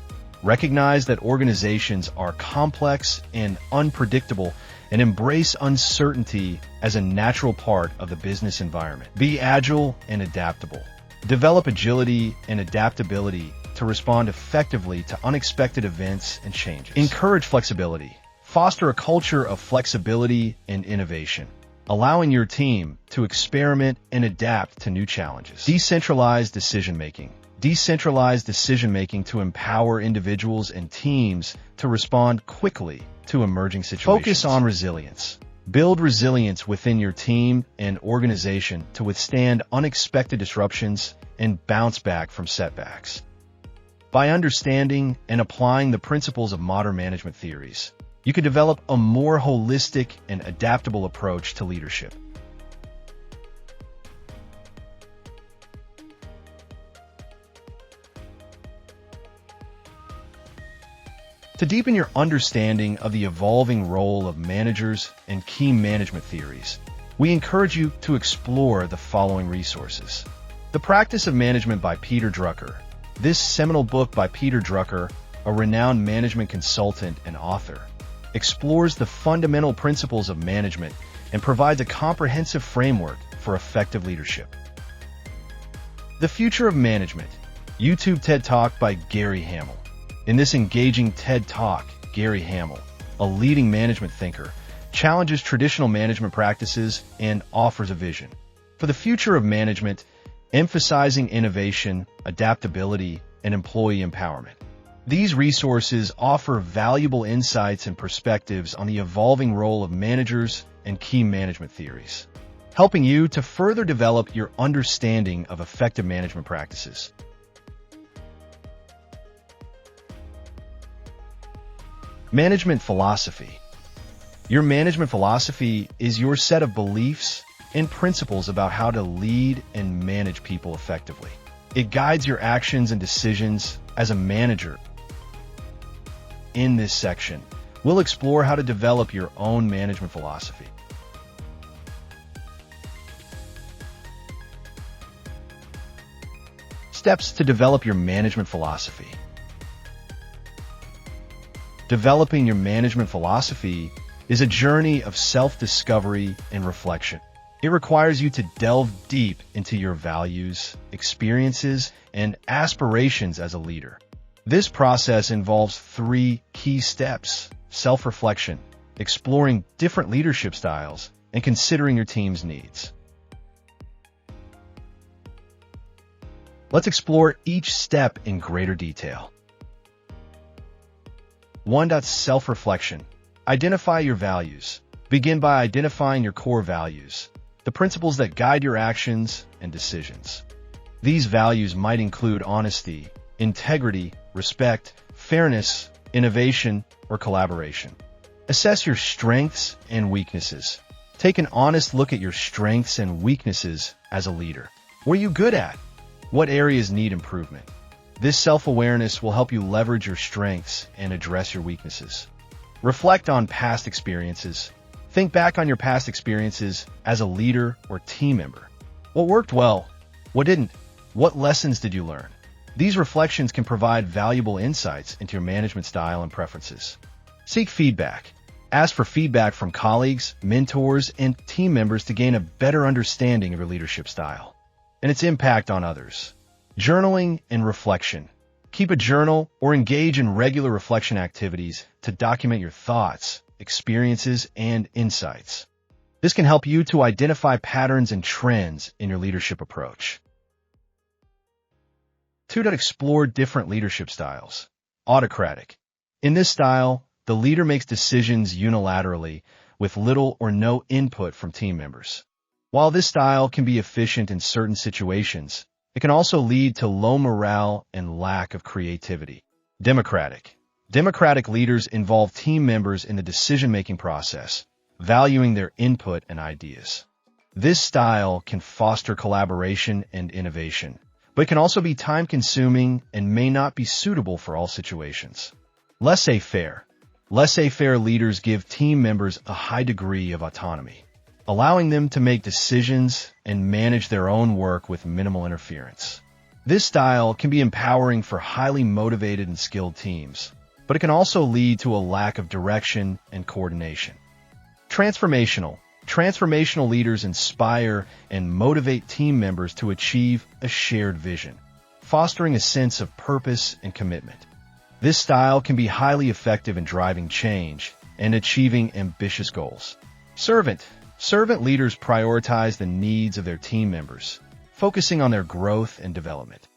Recognize that organizations are complex and unpredictable, and embrace uncertainty as a natural part of the business environment. Be agile and adaptable. Develop agility and adaptability to respond effectively to unexpected events and changes. Encourage flexibility. Foster a culture of flexibility and innovation, allowing your team to experiment and adapt to new challenges. Decentralized decision-making. Decentralized decision-making to empower individuals and teams to respond quickly to emerging situations. Focus on resilience. Build resilience within your team and organization to withstand unexpected disruptions and bounce back from setbacks. By understanding and applying the principles of modern management theories, you can develop a more holistic and adaptable approach to leadership. To deepen your understanding of the evolving role of managers and key management theories, we encourage you to explore the following resources. The Practice of Management by Peter Drucker. This seminal book by Peter Drucker, a renowned management consultant and author, explores the fundamental principles of management and provides a comprehensive framework for effective leadership. The Future of Management. YouTube TED Talk by Gary Hamel. In this engaging TED Talk, Gary Hamel, a leading management thinker, challenges traditional management practices and offers a vision for the future of management, emphasizing innovation, adaptability, and employee empowerment. These resources offer valuable insights and perspectives on the evolving role of managers and key management theories, helping you to further develop your understanding of effective management practices. Management philosophy. Your management philosophy is your set of beliefs and principles about how to lead and manage people effectively. It guides your actions and decisions as a manager. In this section, we'll explore how to develop your own management philosophy. Steps to develop your management philosophy. Developing your management philosophy is a journey of self-discovery and reflection. It requires you to delve deep into your values, experiences, and aspirations as a leader. This process involves 3 key steps: self-reflection, exploring different leadership styles, and considering your team's needs. Let's explore each step in greater detail. 1. Self-reflection. Identify your values. Begin by identifying your core values, the principles that guide your actions and decisions. These values might include honesty, integrity, respect, fairness, innovation, or collaboration. Assess your strengths and weaknesses. Take an honest look at your strengths and weaknesses as a leader. What are you good at? What areas need improvement? This self-awareness will help you leverage your strengths and address your weaknesses. Reflect on past experiences. Think back on your past experiences as a leader or team member. What worked well? What didn't? What lessons did you learn? These reflections can provide valuable insights into your management style and preferences. Seek feedback. Ask for feedback from colleagues, mentors, and team members to gain a better understanding of your leadership style and its impact on others. Journaling and reflection. Keep a journal or engage in regular reflection activities to document your thoughts, experiences, and insights. This can help you to identify patterns and trends in your leadership approach. 2. Explore different leadership styles. Autocratic. In this style, the leader makes decisions unilaterally with little or no input from team members. While this style can be efficient in certain situations, it can also lead to low morale and lack of creativity. Democratic. Democratic leaders involve team members in the decision-making process, valuing their input and ideas. This style can foster collaboration and innovation, but it can also be time-consuming and may not be suitable for all situations. Laissez-faire. Laissez-faire leaders give team members a high degree of autonomy, allowing them to make decisions and manage their own work with minimal interference. This style can be empowering for highly motivated and skilled teams, but it can also lead to a lack of direction and coordination. Transformational. Transformational leaders inspire and motivate team members to achieve a shared vision, fostering a sense of purpose and commitment. This style can be highly effective in driving change and achieving ambitious goals. Servant. Servant leaders prioritize the needs of their team members, focusing on their growth and development.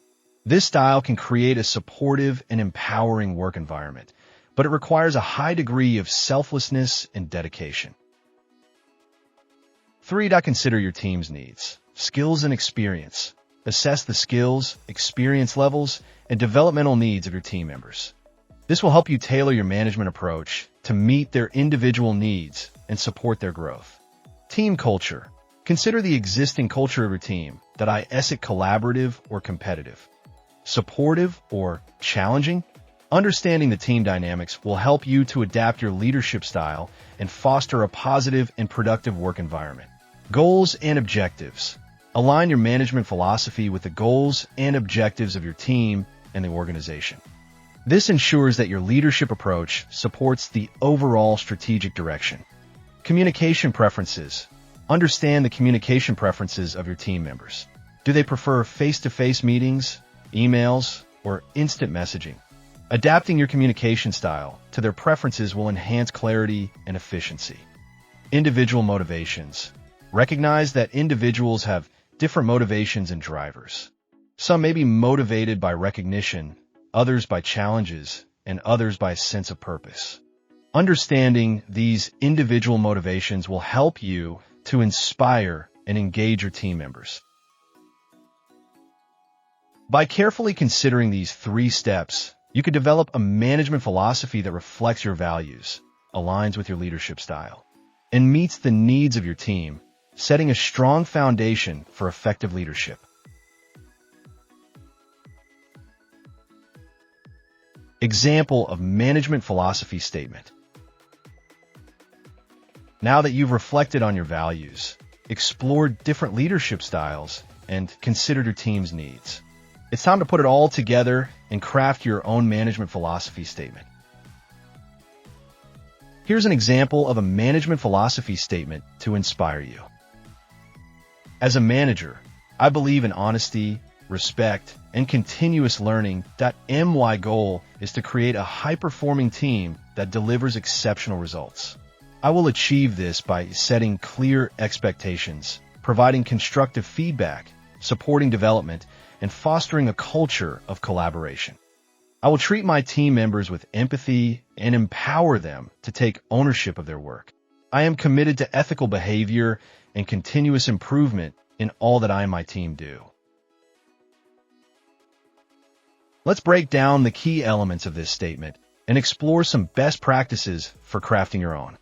This style can create a supportive and empowering work environment, but it requires a high degree of selflessness and dedication. 3. Consider your team's needs, skills, and experience. Assess the skills, experience levels, and developmental needs of your team members. This will help you tailor your management approach to meet their individual needs and support their growth. Team culture. Consider the existing culture of your team. Is it collaborative or competitive? Supportive or challenging? Understanding the team dynamics will help you to adapt your leadership style and foster a positive and productive work environment. Goals and objectives. Align your management philosophy with the goals and objectives of your team and the organization. This ensures that your leadership approach supports the overall strategic direction. Communication preferences. Understand the communication preferences of your team members. Do they prefer face-to-face meetings, emails, or instant messaging? Adapting your communication style to their preferences will enhance clarity and efficiency. Individual motivations. Recognize that individuals have different motivations and drivers. Some may be motivated by recognition, others by challenges, and others by a sense of purpose. Understanding these individual motivations will help you to inspire and engage your team members. By carefully considering these 3 steps, you can develop a management philosophy that reflects your values, aligns with your leadership style, and meets the needs of your team, setting a strong foundation for effective leadership. Example of management philosophy statement. Now that you've reflected on your values, explored different leadership styles, and considered your team's needs, it's time to put it all together and craft your own management philosophy statement. Here's an example of a management philosophy statement to inspire you. As a manager, I believe in honesty, respect, and continuous learning. My goal is to create a high-performing team that delivers exceptional results. I will achieve this by setting clear expectations, providing constructive feedback, supporting development, and fostering a culture of collaboration. I will treat my team members with empathy and empower them to take ownership of their work. I am committed to ethical behavior and continuous improvement in all that I and my team do. Let's break down the key elements of this statement and explore some best practices for crafting your own.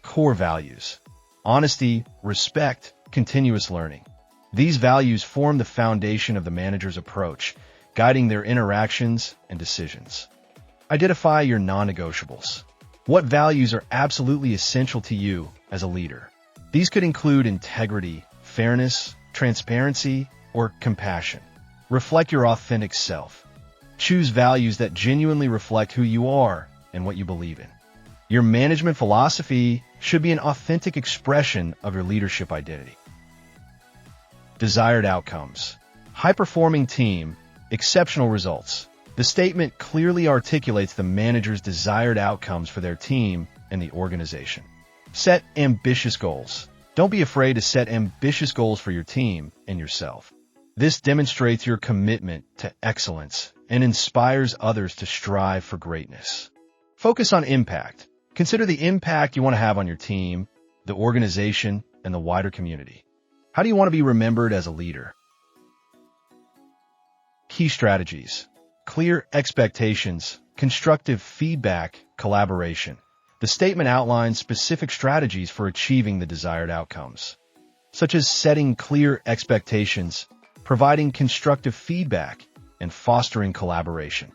Core values: honesty, respect, continuous learning. These values form the foundation of the manager's approach, guiding their interactions and decisions. Identify your non-negotiables. What values are absolutely essential to you as a leader? These could include integrity, fairness, transparency, or compassion. Reflect your authentic self. Choose values that genuinely reflect who you are and what you believe in. Your management philosophy should be an authentic expression of your leadership identity. Desired outcomes: high-performing team, exceptional results. The statement clearly articulates the manager's desired outcomes for their team and the organization. Set ambitious goals. Don't be afraid to set ambitious goals for your team and yourself. This demonstrates your commitment to excellence and inspires others to strive for greatness. Focus on impact. Consider the impact you want to have on your team, the organization, and the wider community. How do you want to be remembered as a leader? Key strategies: clear expectations, constructive feedback, collaboration. The statement outlines specific strategies for achieving the desired outcomes, such as setting clear expectations, providing constructive feedback, and fostering collaboration.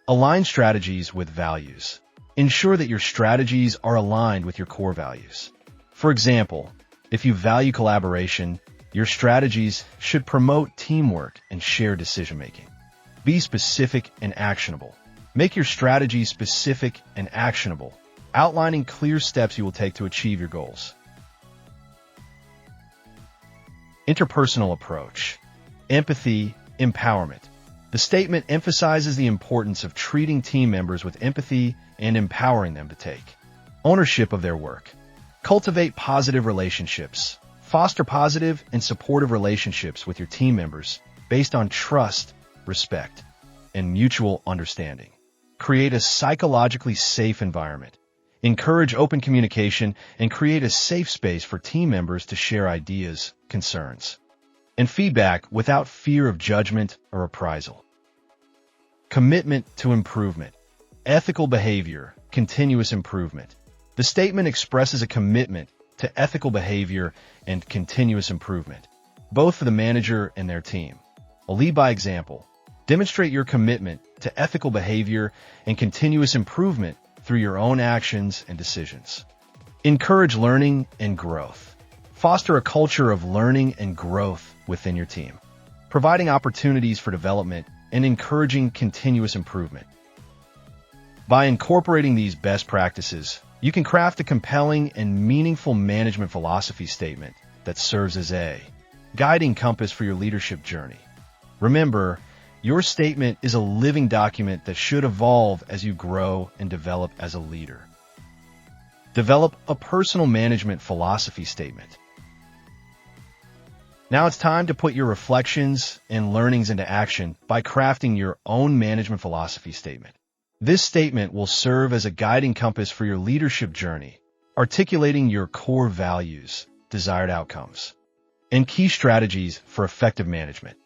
Align strategies with values. Ensure that your strategies are aligned with your core values. For example, if you value collaboration, your strategies should promote teamwork and shared decision-making. Be specific and actionable. Make your strategies specific and actionable, outlining clear steps you will take to achieve your goals. Interpersonal approach. Empathy, empowerment. The statement emphasizes the importance of treating team members with empathy and empowering them to take ownership of their work. Cultivate positive relationships. Foster positive and supportive relationships with your team members based on trust, respect, and mutual understanding. Create a psychologically safe environment. Encourage open communication and create a safe space for team members to share ideas, concerns, and feedback without fear of judgment or reprisal. Commitment to improvement. Ethical behavior, continuous improvement. The statement expresses a commitment to ethical behavior and continuous improvement, both for the manager and their team. Lead by example. Demonstrate your commitment to ethical behavior and continuous improvement through your own actions and decisions. Encourage learning and growth. Foster a culture of learning and growth within your team, providing opportunities for development and encouraging continuous improvement. By incorporating these best practices, you can craft a compelling and meaningful management philosophy statement that serves as a guiding compass for your leadership journey. Remember, your statement is a living document that should evolve as you grow and develop as a leader. Develop a personal management philosophy statement. Now it's time to put your reflections and learnings into action by crafting your own management philosophy statement. This statement will serve as a guiding compass for your leadership journey, articulating your core values, desired outcomes, and key strategies for effective management.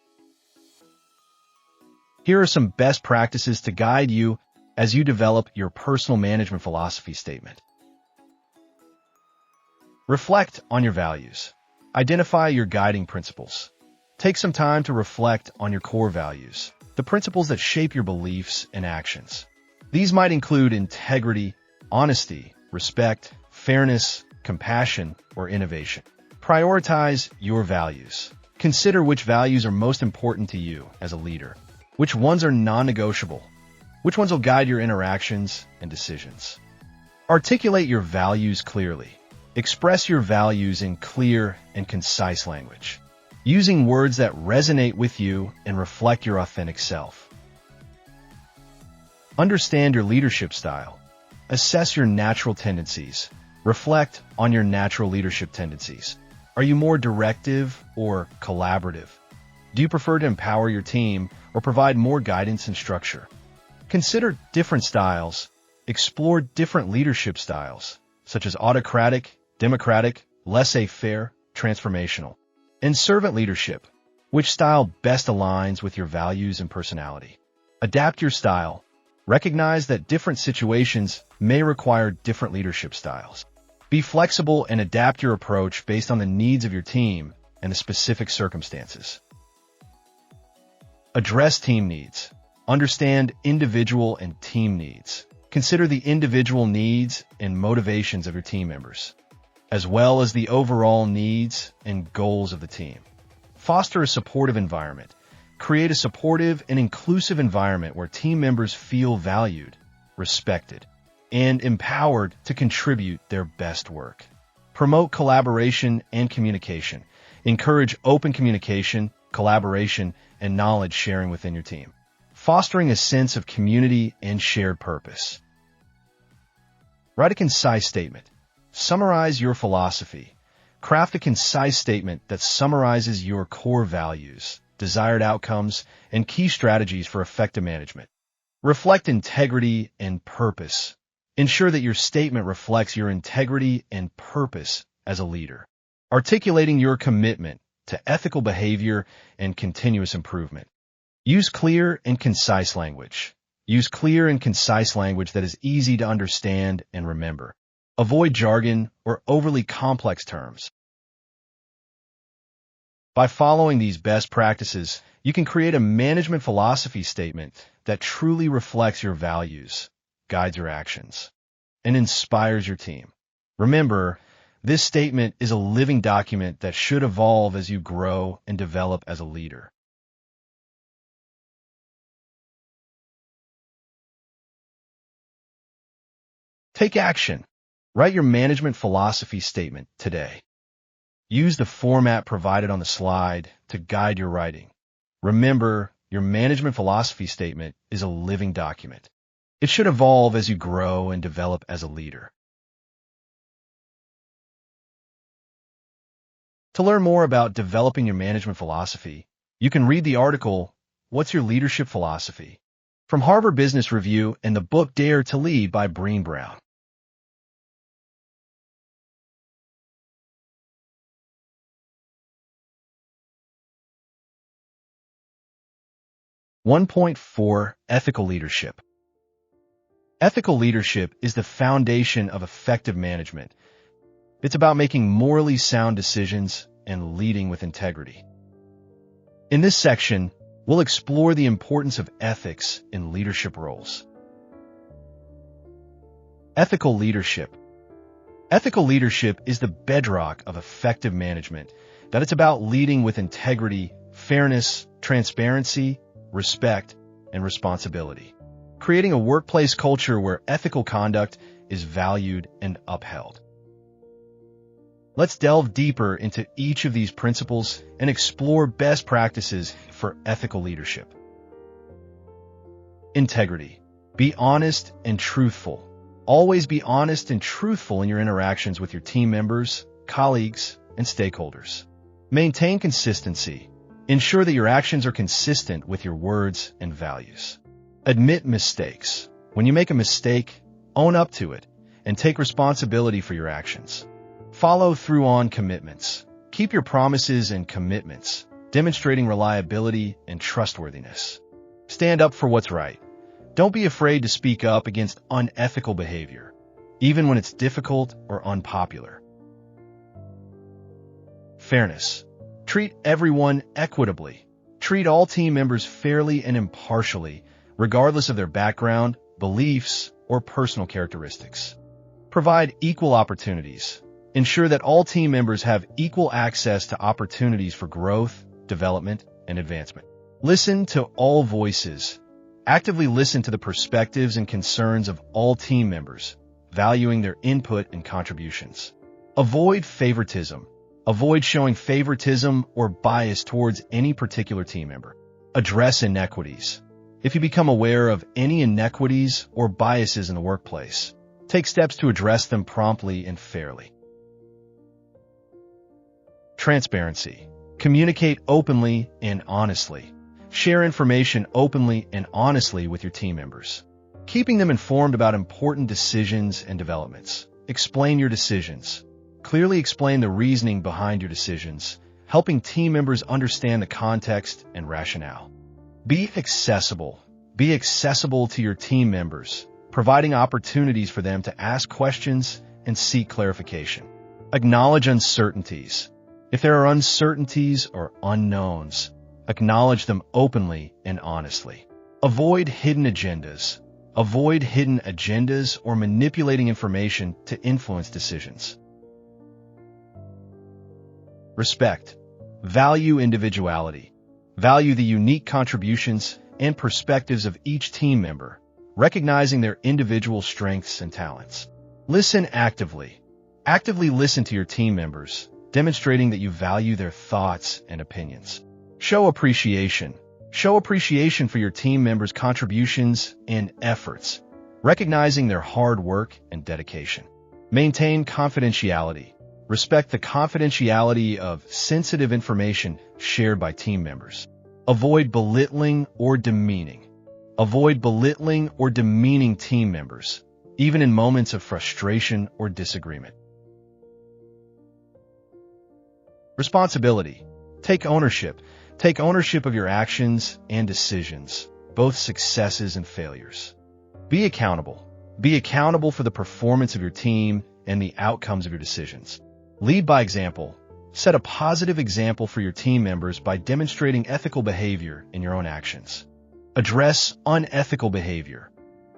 Here are some best practices to guide you as you develop your personal management philosophy statement. Reflect on your values. Identify your guiding principles. Take some time to reflect on your core values, the principles that shape your beliefs and actions. These might include integrity, honesty, respect, fairness, compassion, or innovation. Prioritize your values. Consider which values are most important to you as a leader. Which ones are non-negotiable? Which ones will guide your interactions and decisions? Articulate your values clearly. Express your values in clear and concise language, using words that resonate with you and reflect your authentic self. Understand your leadership style. Assess your natural tendencies. Reflect on your natural leadership tendencies. Are you more directive or collaborative? Do you prefer to empower your team or provide more guidance and structure? Consider different styles. Explore different leadership styles, such as autocratic, democratic, laissez-faire, transformational, and servant leadership. Which style best aligns with your values and personality? Adapt your style. Recognize that different situations may require different leadership styles. Be flexible and adapt your approach based on the needs of your team and the specific circumstances. Address team needs. Understand individual and team needs. Consider the individual needs and motivations of your team members, as well as the overall needs and goals of the team. Foster a supportive environment. Create a supportive and inclusive environment where team members feel valued, respected, and empowered to contribute their best work. Promote collaboration and communication. Encourage open communication, collaboration, and knowledge sharing within your team, fostering a sense of community and shared purpose. Write a concise statement. Summarize your philosophy. Craft a concise statement that summarizes your core values, desired outcomes, and key strategies for effective management. Reflect integrity and purpose. Ensure that your statement reflects your integrity and purpose as a leader, articulating your commitment to ethical behavior and continuous improvement. Use clear and concise language. Use clear and concise language that is easy to understand and remember. Avoid jargon or overly complex terms. By following these best practices, you can create a management philosophy statement that truly reflects your values, guides your actions, and inspires your team. Remember, this statement is a living document that should evolve as you grow and develop as a leader. Take action. Write your management philosophy statement today. Use the format provided on the slide to guide your writing. Remember, your management philosophy statement is a living document. It should evolve as you grow and develop as a leader. To learn more about developing your management philosophy, you can read the article, What's Your Leadership Philosophy? From Harvard Business Review and the book Dare to Lead by Brené Brown. 1.4 Ethical Leadership. Ethical leadership is the foundation of effective management. It's about making morally sound decisions and leading with integrity. In this section, we'll explore the importance of ethics in leadership roles. Ethical leadership. Ethical leadership is the bedrock of effective management, that it's about leading with integrity, fairness, transparency, respect, and responsibility, creating a workplace culture where ethical conduct is valued and upheld. Let's delve deeper into each of these principles and explore best practices for ethical leadership. Integrity. Be honest and truthful. Always be honest and truthful in your interactions with your team members, colleagues, and stakeholders. Maintain consistency. Ensure that your actions are consistent with your words and values. Admit mistakes. When you make a mistake, own up to it and take responsibility for your actions. Follow through on commitments. Keep your promises and commitments, demonstrating reliability and trustworthiness. Stand up for what's right. Don't be afraid to speak up against unethical behavior, even when it's difficult or unpopular. Fairness. Treat everyone equitably. Treat all team members fairly and impartially, regardless of their background, beliefs, or personal characteristics. Provide equal opportunities. Ensure that all team members have equal access to opportunities for growth, development, and advancement. Listen to all voices. Actively listen to the perspectives and concerns of all team members, valuing their input and contributions. Avoid favoritism. Avoid showing favoritism or bias towards any particular team member. Address inequities. If you become aware of any inequities or biases in the workplace, take steps to address them promptly and fairly. Transparency. Communicate openly and honestly. Share information openly and honestly with your team members, keeping them informed about important decisions and developments. Explain your decisions. Clearly explain the reasoning behind your decisions, helping team members understand the context and rationale. Be accessible. Be accessible to your team members, providing opportunities for them to ask questions and seek clarification. Acknowledge uncertainties. If there are uncertainties or unknowns, acknowledge them openly and honestly. Avoid hidden agendas. Avoid hidden agendas or manipulating information to influence decisions. Respect. Value individuality. Value the unique contributions and perspectives of each team member, recognizing their individual strengths and talents. Listen actively. Actively listen to your team members, demonstrating that you value their thoughts and opinions. Show appreciation. Show appreciation for your team members' contributions and efforts, recognizing their hard work and dedication. Maintain confidentiality. Respect the confidentiality of sensitive information shared by team members. Avoid belittling or demeaning. Avoid belittling or demeaning team members, even in moments of frustration or disagreement. Responsibility. Take ownership. Take ownership of your actions and decisions, both successes and failures. Be accountable. Be accountable for the performance of your team and the outcomes of your decisions. Lead by example. Set a positive example for your team members by demonstrating ethical behavior in your own actions. Address unethical behavior.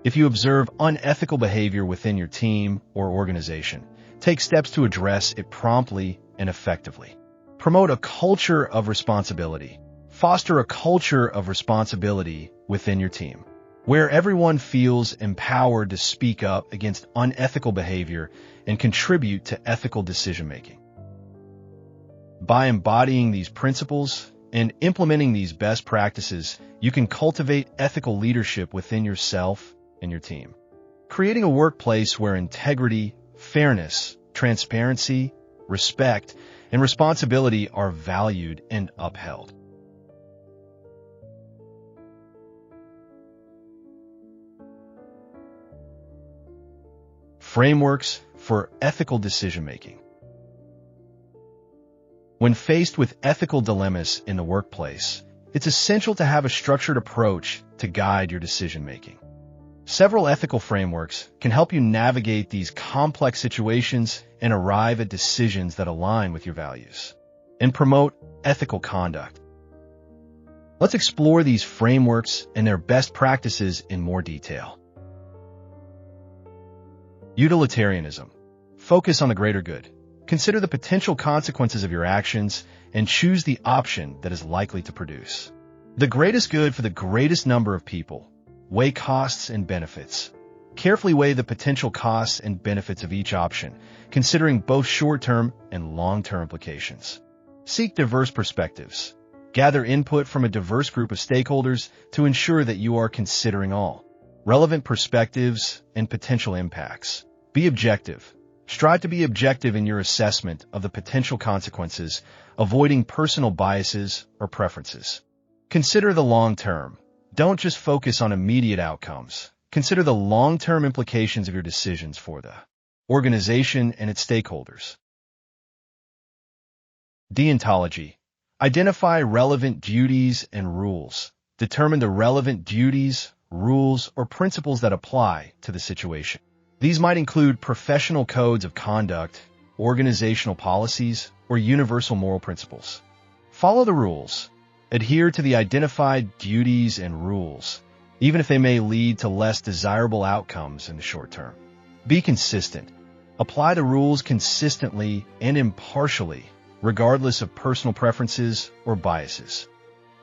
If you observe unethical behavior within your team or organization, take steps to address it promptly and effectively. Promote a culture of responsibility. Foster a culture of responsibility within your team, where everyone feels empowered to speak up against unethical behavior and contribute to ethical decision-making. By embodying these principles and implementing these best practices, you can cultivate ethical leadership within yourself and your team, creating a workplace where integrity, fairness, transparency, respect, and responsibility are valued and upheld. Frameworks for ethical decision-making. When faced with ethical dilemmas in the workplace, it's essential to have a structured approach to guide your decision-making. Several ethical frameworks can help you navigate these complex situations and arrive at decisions that align with your values and promote ethical conduct. Let's explore these frameworks and their best practices in more detail. Utilitarianism. Focus on the greater good. Consider the potential consequences of your actions and choose the option that is likely to produce the greatest good for the greatest number of people. Weigh costs and benefits. Carefully weigh the potential costs and benefits of each option, considering both short-term and long-term implications. Seek diverse perspectives. Gather input from a diverse group of stakeholders to ensure that you are considering all relevant perspectives and potential impacts. Be objective. Strive to be objective in your assessment of the potential consequences, avoiding personal biases or preferences. Consider the long term. Don't just focus on immediate outcomes. Consider the long-term implications of your decisions for the organization and its stakeholders. Deontology. Identify relevant duties and rules. Determine the relevant duties, rules, or principles that apply to the situation. These might include professional codes of conduct, organizational policies, or universal moral principles. Follow the rules. Adhere to the identified duties and rules, even if they may lead to less desirable outcomes in the short term. Be consistent. Apply the rules consistently and impartially, regardless of personal preferences or biases.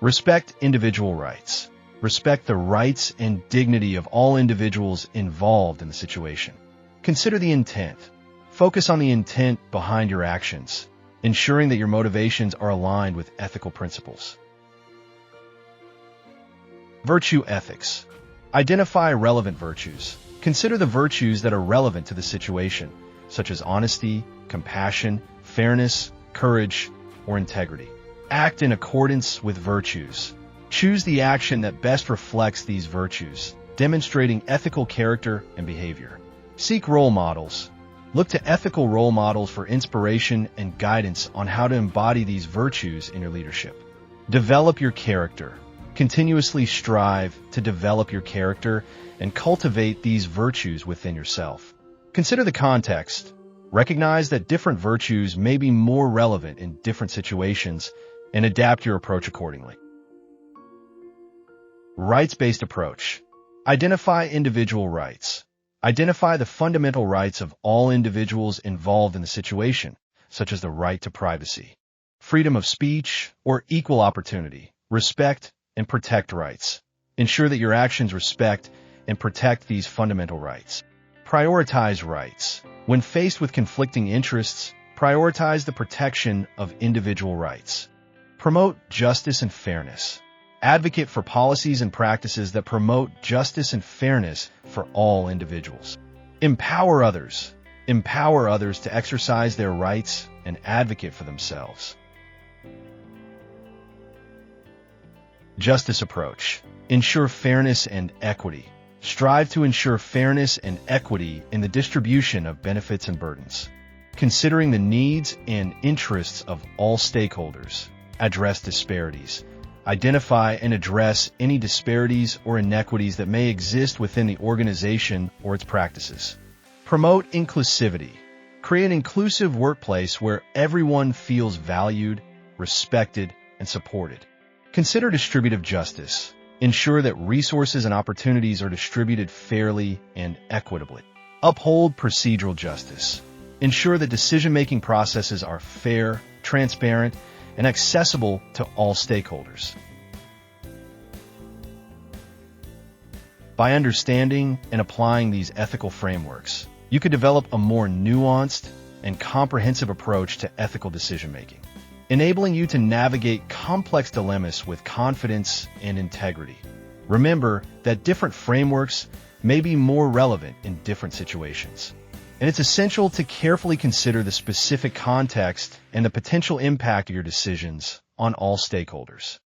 Respect individual rights. Respect the rights and dignity of all individuals involved in the situation. Consider the intent. Focus on the intent behind your actions, ensuring that your motivations are aligned with ethical principles. Virtue ethics. Identify relevant virtues. Consider the virtues that are relevant to the situation, such as honesty, compassion, fairness, courage, or integrity. Act in accordance with virtues. Choose the action that best reflects these virtues, demonstrating ethical character and behavior. Seek role models. Look to ethical role models for inspiration and guidance on how to embody these virtues in your leadership. Develop your character. Continuously strive to develop your character and cultivate these virtues within yourself. Consider the context. Recognize that different virtues may be more relevant in different situations and adapt your approach accordingly. Rights-based approach. Identify individual rights. Identify the fundamental rights of all individuals involved in the situation, such as the right to privacy, freedom of speech, or equal opportunity. Respect and protect rights. Ensure that your actions respect and protect these fundamental rights. Prioritize rights. When faced with conflicting interests, prioritize the protection of individual rights. Promote justice and fairness. Advocate for policies and practices that promote justice and fairness for all individuals. Empower others. Empower others to exercise their rights and advocate for themselves. Justice approach. Ensure fairness and equity. Strive to ensure fairness and equity in the distribution of benefits and burdens. Considering the needs and interests of all stakeholders. Address disparities. Identify and address any disparities or inequities that may exist within the organization or its practices. Promote inclusivity. Create an inclusive workplace where everyone feels valued, respected, and supported. Consider distributive justice. Ensure that resources and opportunities are distributed fairly and equitably. Uphold procedural justice. Ensure that decision-making processes are fair, transparent, and accessible to all stakeholders. By understanding and applying these ethical frameworks, you could develop a more nuanced and comprehensive approach to ethical decision-making, enabling you to navigate complex dilemmas with confidence and integrity. Remember that different frameworks may be more relevant in different situations, and it's essential to carefully consider the specific context and the potential impact of your decisions on all stakeholders.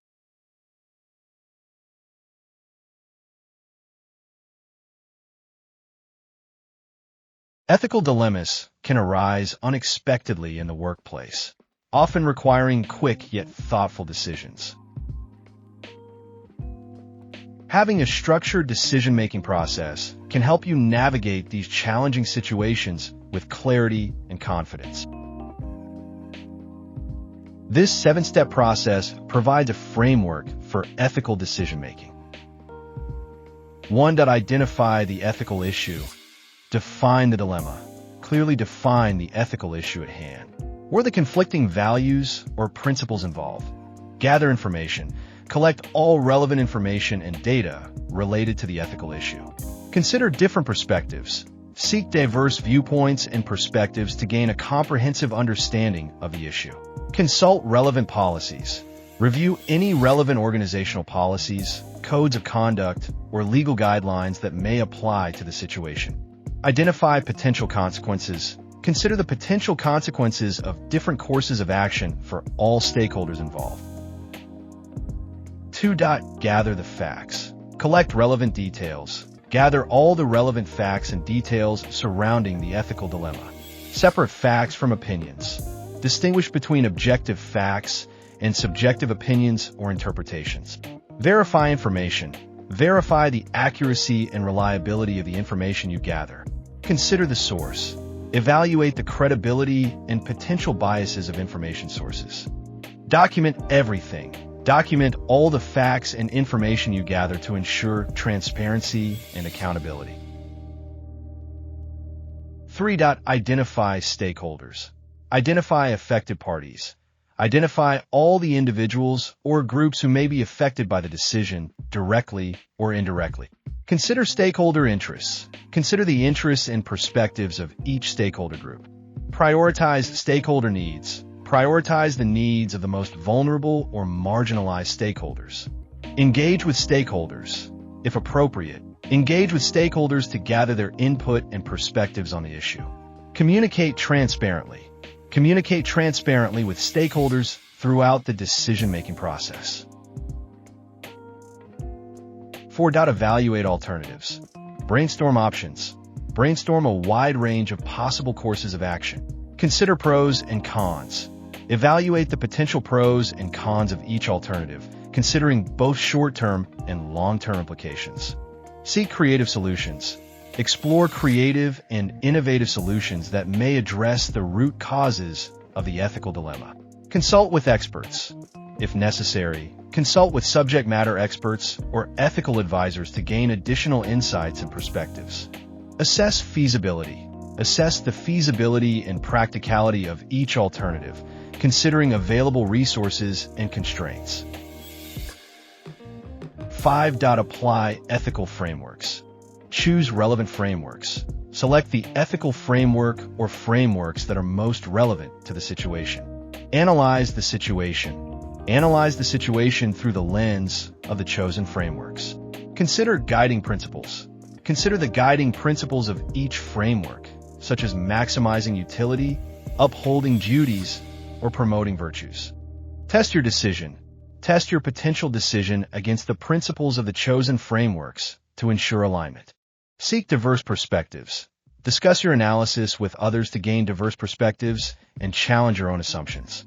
Ethical dilemmas can arise unexpectedly in the workplace, often requiring quick yet thoughtful decisions. Having a structured decision-making process can help you navigate these challenging situations with clarity and confidence. This 7-step process provides a framework for ethical decision-making. 1. Identify the ethical issue. Define the dilemma. Clearly define the ethical issue at hand, or the conflicting values or principles involved. Gather information. Collect all relevant information and data related to the ethical issue. Consider different perspectives. Seek diverse viewpoints and perspectives to gain a comprehensive understanding of the issue. Consult relevant policies. Review any relevant organizational policies, codes of conduct, or legal guidelines that may apply to the situation. Identify potential consequences. Consider the potential consequences of different courses of action for all stakeholders involved. 2. Gather the facts. Collect relevant details. Gather all the relevant facts and details surrounding the ethical dilemma. Separate facts from opinions. Distinguish between objective facts and subjective opinions or interpretations. Verify information. Verify the accuracy and reliability of the information you gather. Consider the source. Evaluate the credibility and potential biases of information sources. Document everything. Document all the facts and information you gather to ensure transparency and accountability. 3. Identify stakeholders. Identify affected parties. Identify all the individuals or groups who may be affected by the decision, directly or indirectly. Consider stakeholder interests. Consider the interests and perspectives of each stakeholder group. Prioritize stakeholder needs. Prioritize the needs of the most vulnerable or marginalized stakeholders. Engage with stakeholders. If appropriate, engage with stakeholders to gather their input and perspectives on the issue. Communicate transparently. Communicate transparently with stakeholders throughout the decision-making process. 4. Evaluate alternatives. Brainstorm options. Brainstorm a wide range of possible courses of action. Consider pros and cons. Evaluate the potential pros and cons of each alternative, considering both short-term and long-term implications. Seek creative solutions. Explore creative and innovative solutions that may address the root causes of the ethical dilemma. Consult with experts. If necessary, consult with subject matter experts or ethical advisors to gain additional insights and perspectives. Assess feasibility. Assess the feasibility and practicality of each alternative, considering available resources and constraints. 5. Apply ethical frameworks. Choose relevant frameworks. Select the ethical framework or frameworks that are most relevant to the situation. Analyze the situation. Analyze the situation through the lens of the chosen frameworks. Consider guiding principles. Consider the guiding principles of each framework. such as maximizing utility, upholding duties, or promoting virtues. Test your decision. Test your potential decision against the principles of the chosen frameworks to ensure alignment. Seek diverse perspectives. Discuss your analysis with others to gain diverse perspectives and challenge your own assumptions.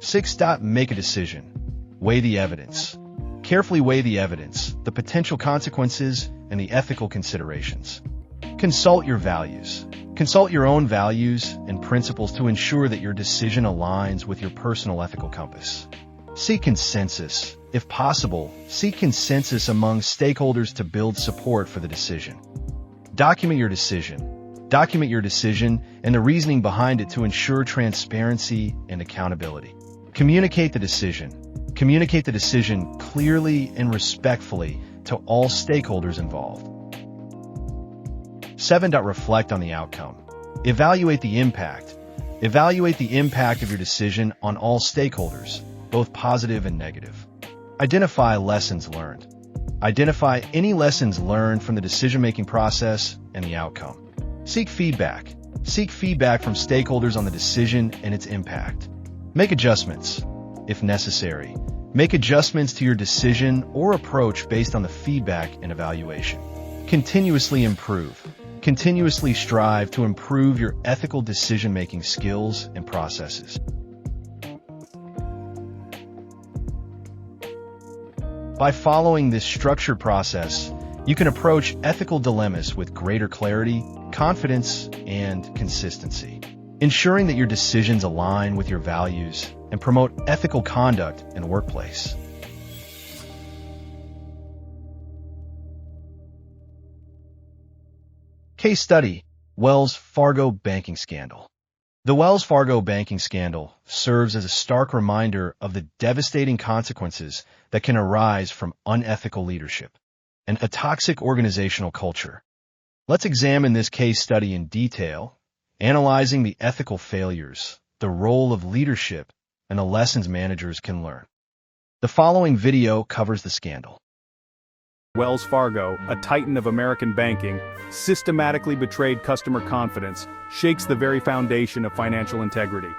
6. Make a decision. Weigh the evidence. Carefully weigh the evidence, the potential consequences, and the ethical considerations. Consult your values. Consult your own values and principles to ensure that your decision aligns with your personal ethical compass. Seek consensus. If possible, seek consensus among stakeholders to build support for the decision. Document your decision. Document your decision and the reasoning behind it to ensure transparency and accountability. Communicate the decision. Communicate the decision clearly and respectfully to all stakeholders involved. 7. Reflect on the outcome. Evaluate the impact. Evaluate the impact of your decision on all stakeholders, both positive and negative. Identify lessons learned. Identify any lessons learned from the decision-making process and the outcome. Seek feedback. Seek feedback from stakeholders on the decision and its impact. Make adjustments, if necessary. Make adjustments to your decision or approach based on the feedback and evaluation. Continuously improve. Continuously strive to improve your ethical decision-making skills and processes. By following this structured process, you can approach ethical dilemmas with greater clarity, confidence, and consistency, ensuring that your decisions align with your values and promote ethical conduct in the workplace. Case study: Wells Fargo banking scandal. The Wells Fargo banking scandal serves as a stark reminder of the devastating consequences that can arise from unethical leadership and a toxic organizational culture. Let's examine this case study in detail, analyzing the ethical failures, the role of leadership, and the lessons managers can learn. The following video covers the scandal. Wells Fargo, a titan of American banking, systematically betrayed customer confidence, shakes the very foundation of financial integrity.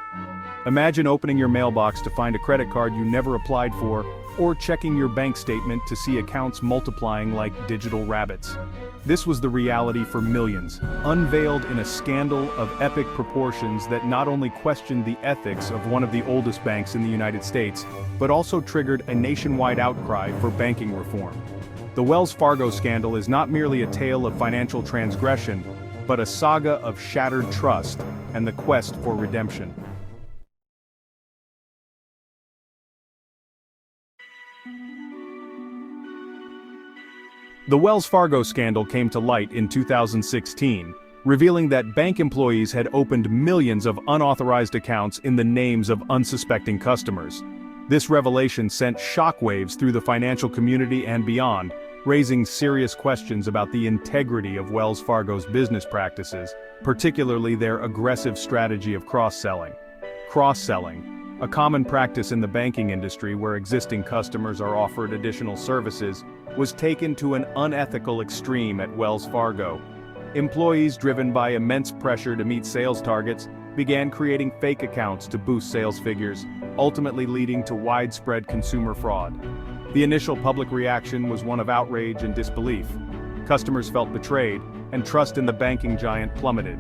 Imagine opening your mailbox to find a credit card you never applied for, or checking your bank statement to see accounts multiplying like digital rabbits. This was the reality for millions, unveiled in a scandal of epic proportions that not only questioned the ethics of one of the oldest banks in the United States, but also triggered a nationwide outcry for banking reform. The Wells Fargo scandal is not merely a tale of financial transgression, but a saga of shattered trust and the quest for redemption. The Wells Fargo scandal came to light in 2016, revealing that bank employees had opened millions of unauthorized accounts in the names of unsuspecting customers. This revelation sent shockwaves through the financial community and beyond, raising serious questions about the integrity of Wells Fargo's business practices, particularly their aggressive strategy of cross-selling. Cross-selling, a common practice in the banking industry where existing customers are offered additional services, was taken to an unethical extreme at Wells Fargo. Employees, driven by immense pressure to meet sales targets, began creating fake accounts to boost sales figures, ultimately leading to widespread consumer fraud. The initial public reaction was one of outrage and disbelief. Customers felt betrayed, and trust in the banking giant plummeted.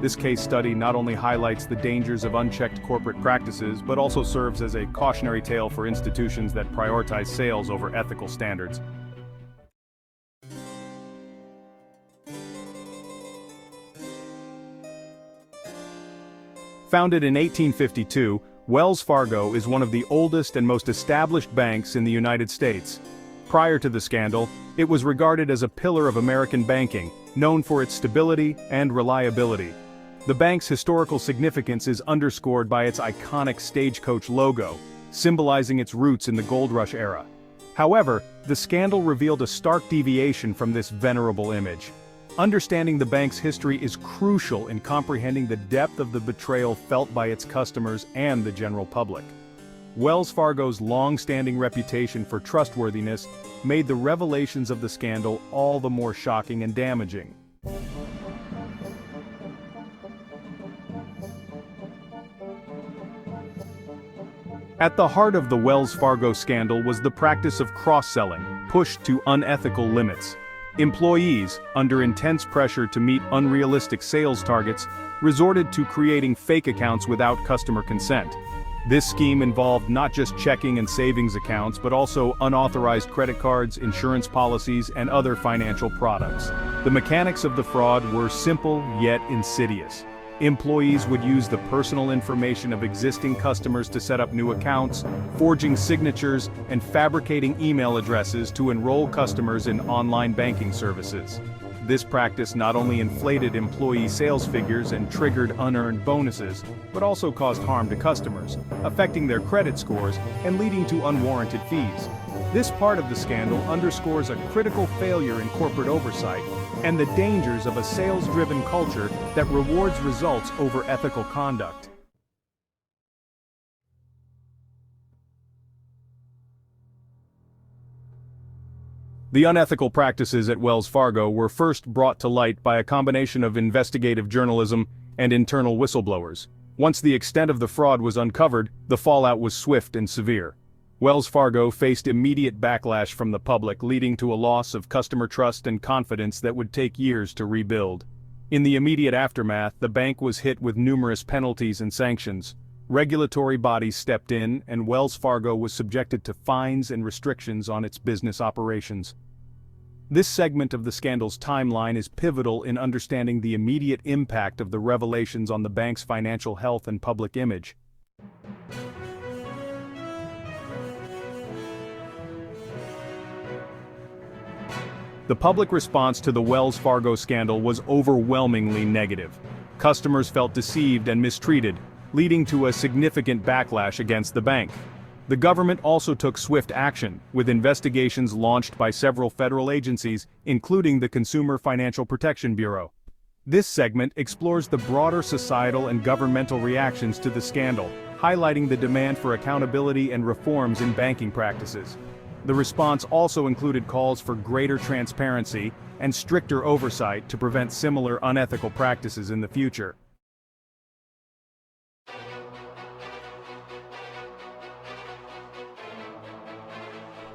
This case study not only highlights the dangers of unchecked corporate practices, but also serves as a cautionary tale for institutions that prioritize sales over ethical standards. Founded in 1852, Wells Fargo is one of the oldest and most established banks in the United States. Prior to the scandal, it was regarded as a pillar of American banking, known for its stability and reliability. The bank's historical significance is underscored by its iconic stagecoach logo, symbolizing its roots in the Gold Rush era. However, the scandal revealed a stark deviation from this venerable image. Understanding the bank's history is crucial in comprehending the depth of the betrayal felt by its customers and the general public. Wells Fargo's long-standing reputation for trustworthiness made the revelations of the scandal all the more shocking and damaging. At the heart of the Wells Fargo scandal was the practice of cross-selling, pushed to unethical limits. Employees, under intense pressure to meet unrealistic sales targets, resorted to creating fake accounts without customer consent. This scheme involved not just checking and savings accounts but also unauthorized credit cards, insurance policies, and other financial products. The mechanics of the fraud were simple yet insidious. Employees would use the personal information of existing customers to set up new accounts, forging signatures, and fabricating email addresses to enroll customers in online banking services. This practice not only inflated employee sales figures and triggered unearned bonuses, but also caused harm to customers, affecting their credit scores and leading to unwarranted fees. This part of the scandal underscores a critical failure in corporate oversight and the dangers of a sales-driven culture that rewards results over ethical conduct. The unethical practices at Wells Fargo were first brought to light by a combination of investigative journalism and internal whistleblowers. Once the extent of the fraud was uncovered, the fallout was swift and severe. Wells Fargo faced immediate backlash from the public, leading to a loss of customer trust and confidence that would take years to rebuild. In the immediate aftermath, the bank was hit with numerous penalties and sanctions. Regulatory bodies stepped in, and Wells Fargo was subjected to fines and restrictions on its business operations. This segment of the scandal's timeline is pivotal in understanding the immediate impact of the revelations on the bank's financial health and public image. The public response to the Wells Fargo scandal was overwhelmingly negative. Customers felt deceived and mistreated, leading to a significant backlash against the bank. The government also took swift action, with investigations launched by several federal agencies, including the Consumer Financial Protection Bureau. This segment explores the broader societal and governmental reactions to the scandal, highlighting the demand for accountability and reforms in banking practices. The response also included calls for greater transparency and stricter oversight to prevent similar unethical practices in the future.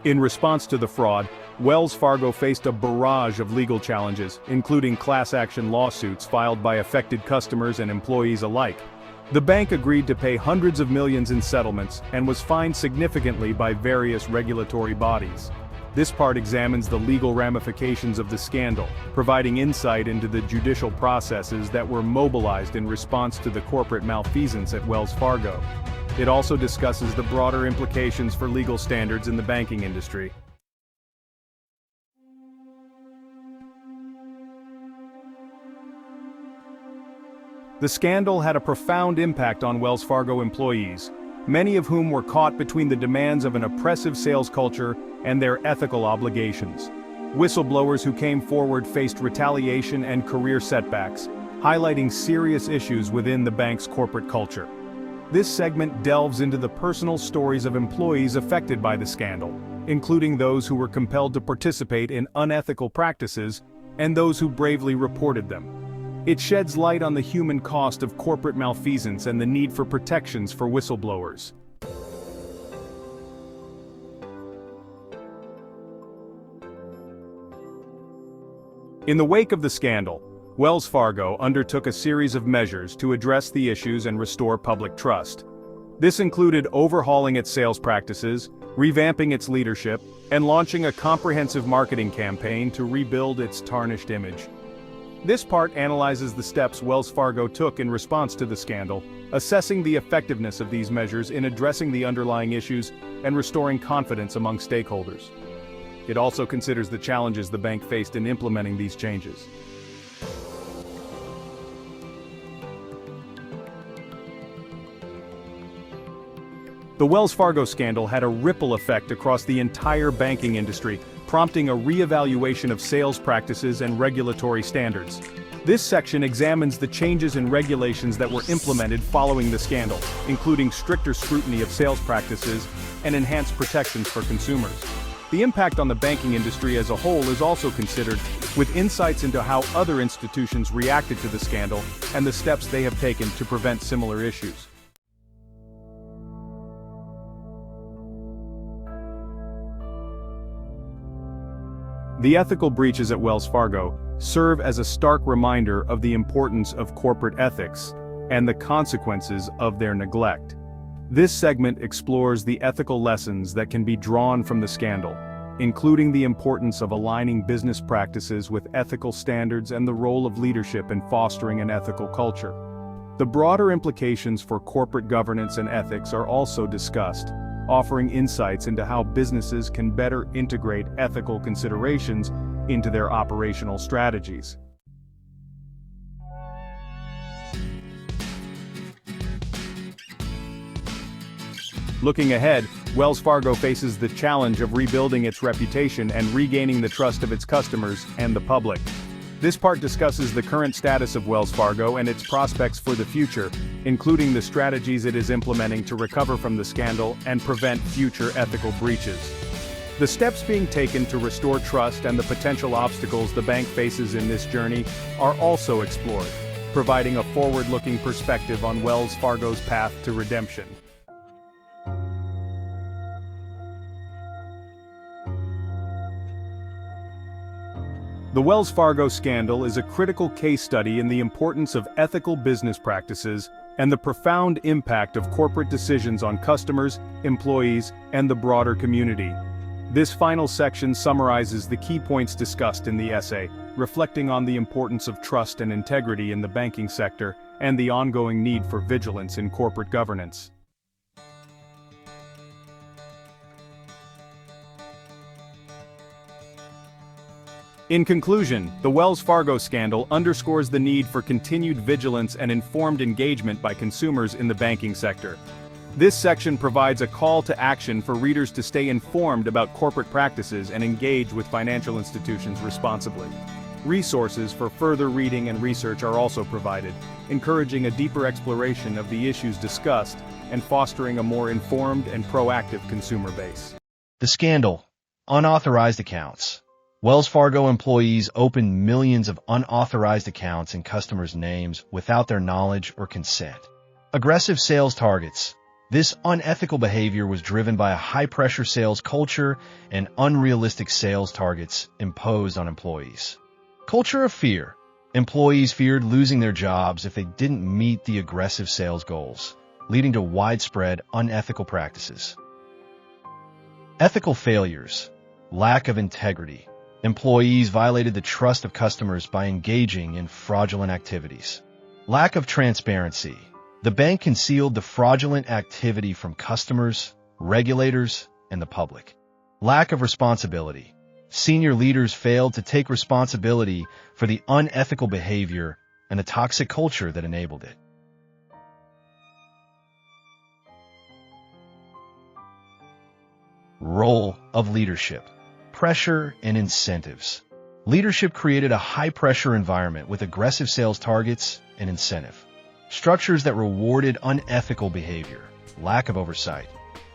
In response to the fraud, Wells Fargo faced a barrage of legal challenges, including class action lawsuits filed by affected customers and employees alike. The bank agreed to pay hundreds of millions in settlements and was fined significantly by various regulatory bodies. This part examines the legal ramifications of the scandal, providing insight into the judicial processes that were mobilized in response to the corporate malfeasance at Wells Fargo. It also discusses the broader implications for legal standards in the banking industry. The scandal had a profound impact on Wells Fargo employees, many of whom were caught between the demands of an oppressive sales culture and their ethical obligations. Whistleblowers who came forward faced retaliation and career setbacks, highlighting serious issues within the bank's corporate culture. This segment delves into the personal stories of employees affected by the scandal, including those who were compelled to participate in unethical practices and those who bravely reported them. It sheds light on the human cost of corporate malfeasance and the need for protections for whistleblowers. In the wake of the scandal, Wells Fargo undertook a series of measures to address the issues and restore public trust. This included overhauling its sales practices, revamping its leadership, and launching a comprehensive marketing campaign to rebuild its tarnished image. This part analyzes the steps Wells Fargo took in response to the scandal, assessing the effectiveness of these measures in addressing the underlying issues and restoring confidence among stakeholders. It also considers the challenges the bank faced in implementing these changes. The Wells Fargo scandal had a ripple effect across the entire banking industry, prompting a re-evaluation of sales practices and regulatory standards. This section examines the changes in regulations that were implemented following the scandal, including stricter scrutiny of sales practices and enhanced protections for consumers. The impact on the banking industry as a whole is also considered, with insights into how other institutions reacted to the scandal and the steps they have taken to prevent similar issues. The ethical breaches at Wells Fargo serve as a stark reminder of the importance of corporate ethics and the consequences of their neglect. This segment explores the ethical lessons that can be drawn from the scandal, including the importance of aligning business practices with ethical standards and the role of leadership in fostering an ethical culture. The broader implications for corporate governance and ethics are also discussed, offering insights into how businesses can better integrate ethical considerations into their operational strategies. Looking ahead, Wells Fargo faces the challenge of rebuilding its reputation and regaining the trust of its customers and the public. This part discusses the current status of Wells Fargo and its prospects for the future, including the strategies it is implementing to recover from the scandal and prevent future ethical breaches. The steps being taken to restore trust and the potential obstacles the bank faces in this journey are also explored, providing a forward-looking perspective on Wells Fargo's path to redemption. The Wells Fargo scandal is a critical case study in the importance of ethical business practices and the profound impact of corporate decisions on customers, employees, and the broader community. This final section summarizes the key points discussed in the essay, reflecting on the importance of trust and integrity in the banking sector and the ongoing need for vigilance in corporate governance. In conclusion, the Wells Fargo scandal underscores the need for continued vigilance and informed engagement by consumers in the banking sector. This section provides a call to action for readers to stay informed about corporate practices and engage with financial institutions responsibly. Resources for further reading and research are also provided, encouraging a deeper exploration of the issues discussed and fostering a more informed and proactive consumer base. The scandal. Unauthorized accounts. Wells Fargo employees opened millions of unauthorized accounts in customers' names without their knowledge or consent. Aggressive sales targets. This unethical behavior was driven by a high-pressure sales culture and unrealistic sales targets imposed on employees. Culture of fear. Employees feared losing their jobs if they didn't meet the aggressive sales goals, leading to widespread unethical practices. Ethical failures. Lack of integrity. Employees violated the trust of customers by engaging in fraudulent activities. Lack of transparency. The bank concealed the fraudulent activity from customers, regulators, and the public. Lack of responsibility. Senior leaders failed to take responsibility for the unethical behavior and the toxic culture that enabled it. Role of leadership. Pressure and incentives. Leadership created a high-pressure environment with aggressive sales targets and incentive. Structures that rewarded unethical behavior. Lack of oversight.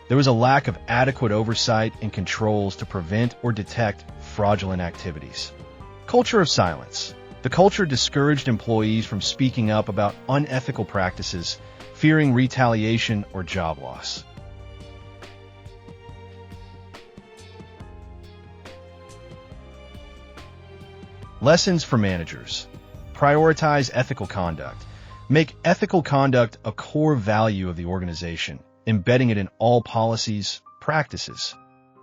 There was a lack of adequate oversight and controls to prevent or detect fraudulent activities. Culture of silence. The culture discouraged employees from speaking up about unethical practices, fearing retaliation or job loss. Lessons for managers. Prioritize ethical conduct. Make ethical conduct a core value of the organization, embedding it in all policies, practices,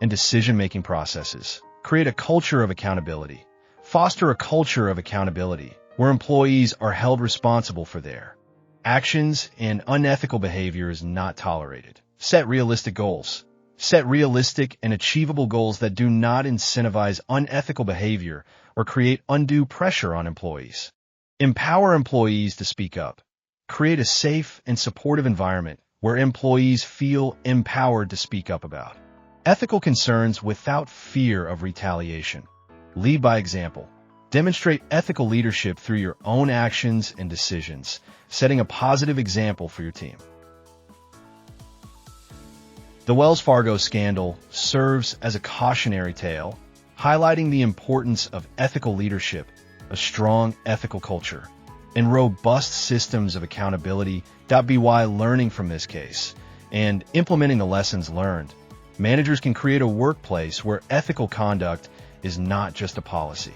and decision-making processes. Create a culture of accountability. Foster a culture of accountability where employees are held responsible for their actions and unethical behavior is not tolerated. Set realistic goals. Set realistic and achievable goals that do not incentivize unethical behavior or create undue pressure on employees. Empower employees to speak up. Create a safe and supportive environment where employees feel empowered to speak up about ethical concerns without fear of retaliation. Lead by example. Demonstrate ethical leadership through your own actions and decisions, setting a positive example for your team. The Wells Fargo scandal serves as a cautionary tale, highlighting the importance of ethical leadership, a strong ethical culture, and robust systems of accountability. By learning from this case and implementing the lessons learned, managers can create a workplace where ethical conduct is not just a policy,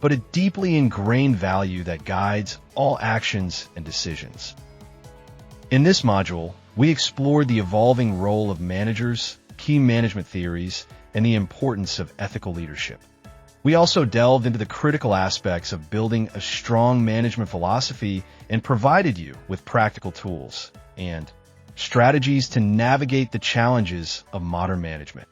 but a deeply ingrained value that guides all actions and decisions. In this module, we explored the evolving role of managers, key management theories, and the importance of ethical leadership. We also delved into the critical aspects of building a strong management philosophy and provided you with practical tools and strategies to navigate the challenges of modern management.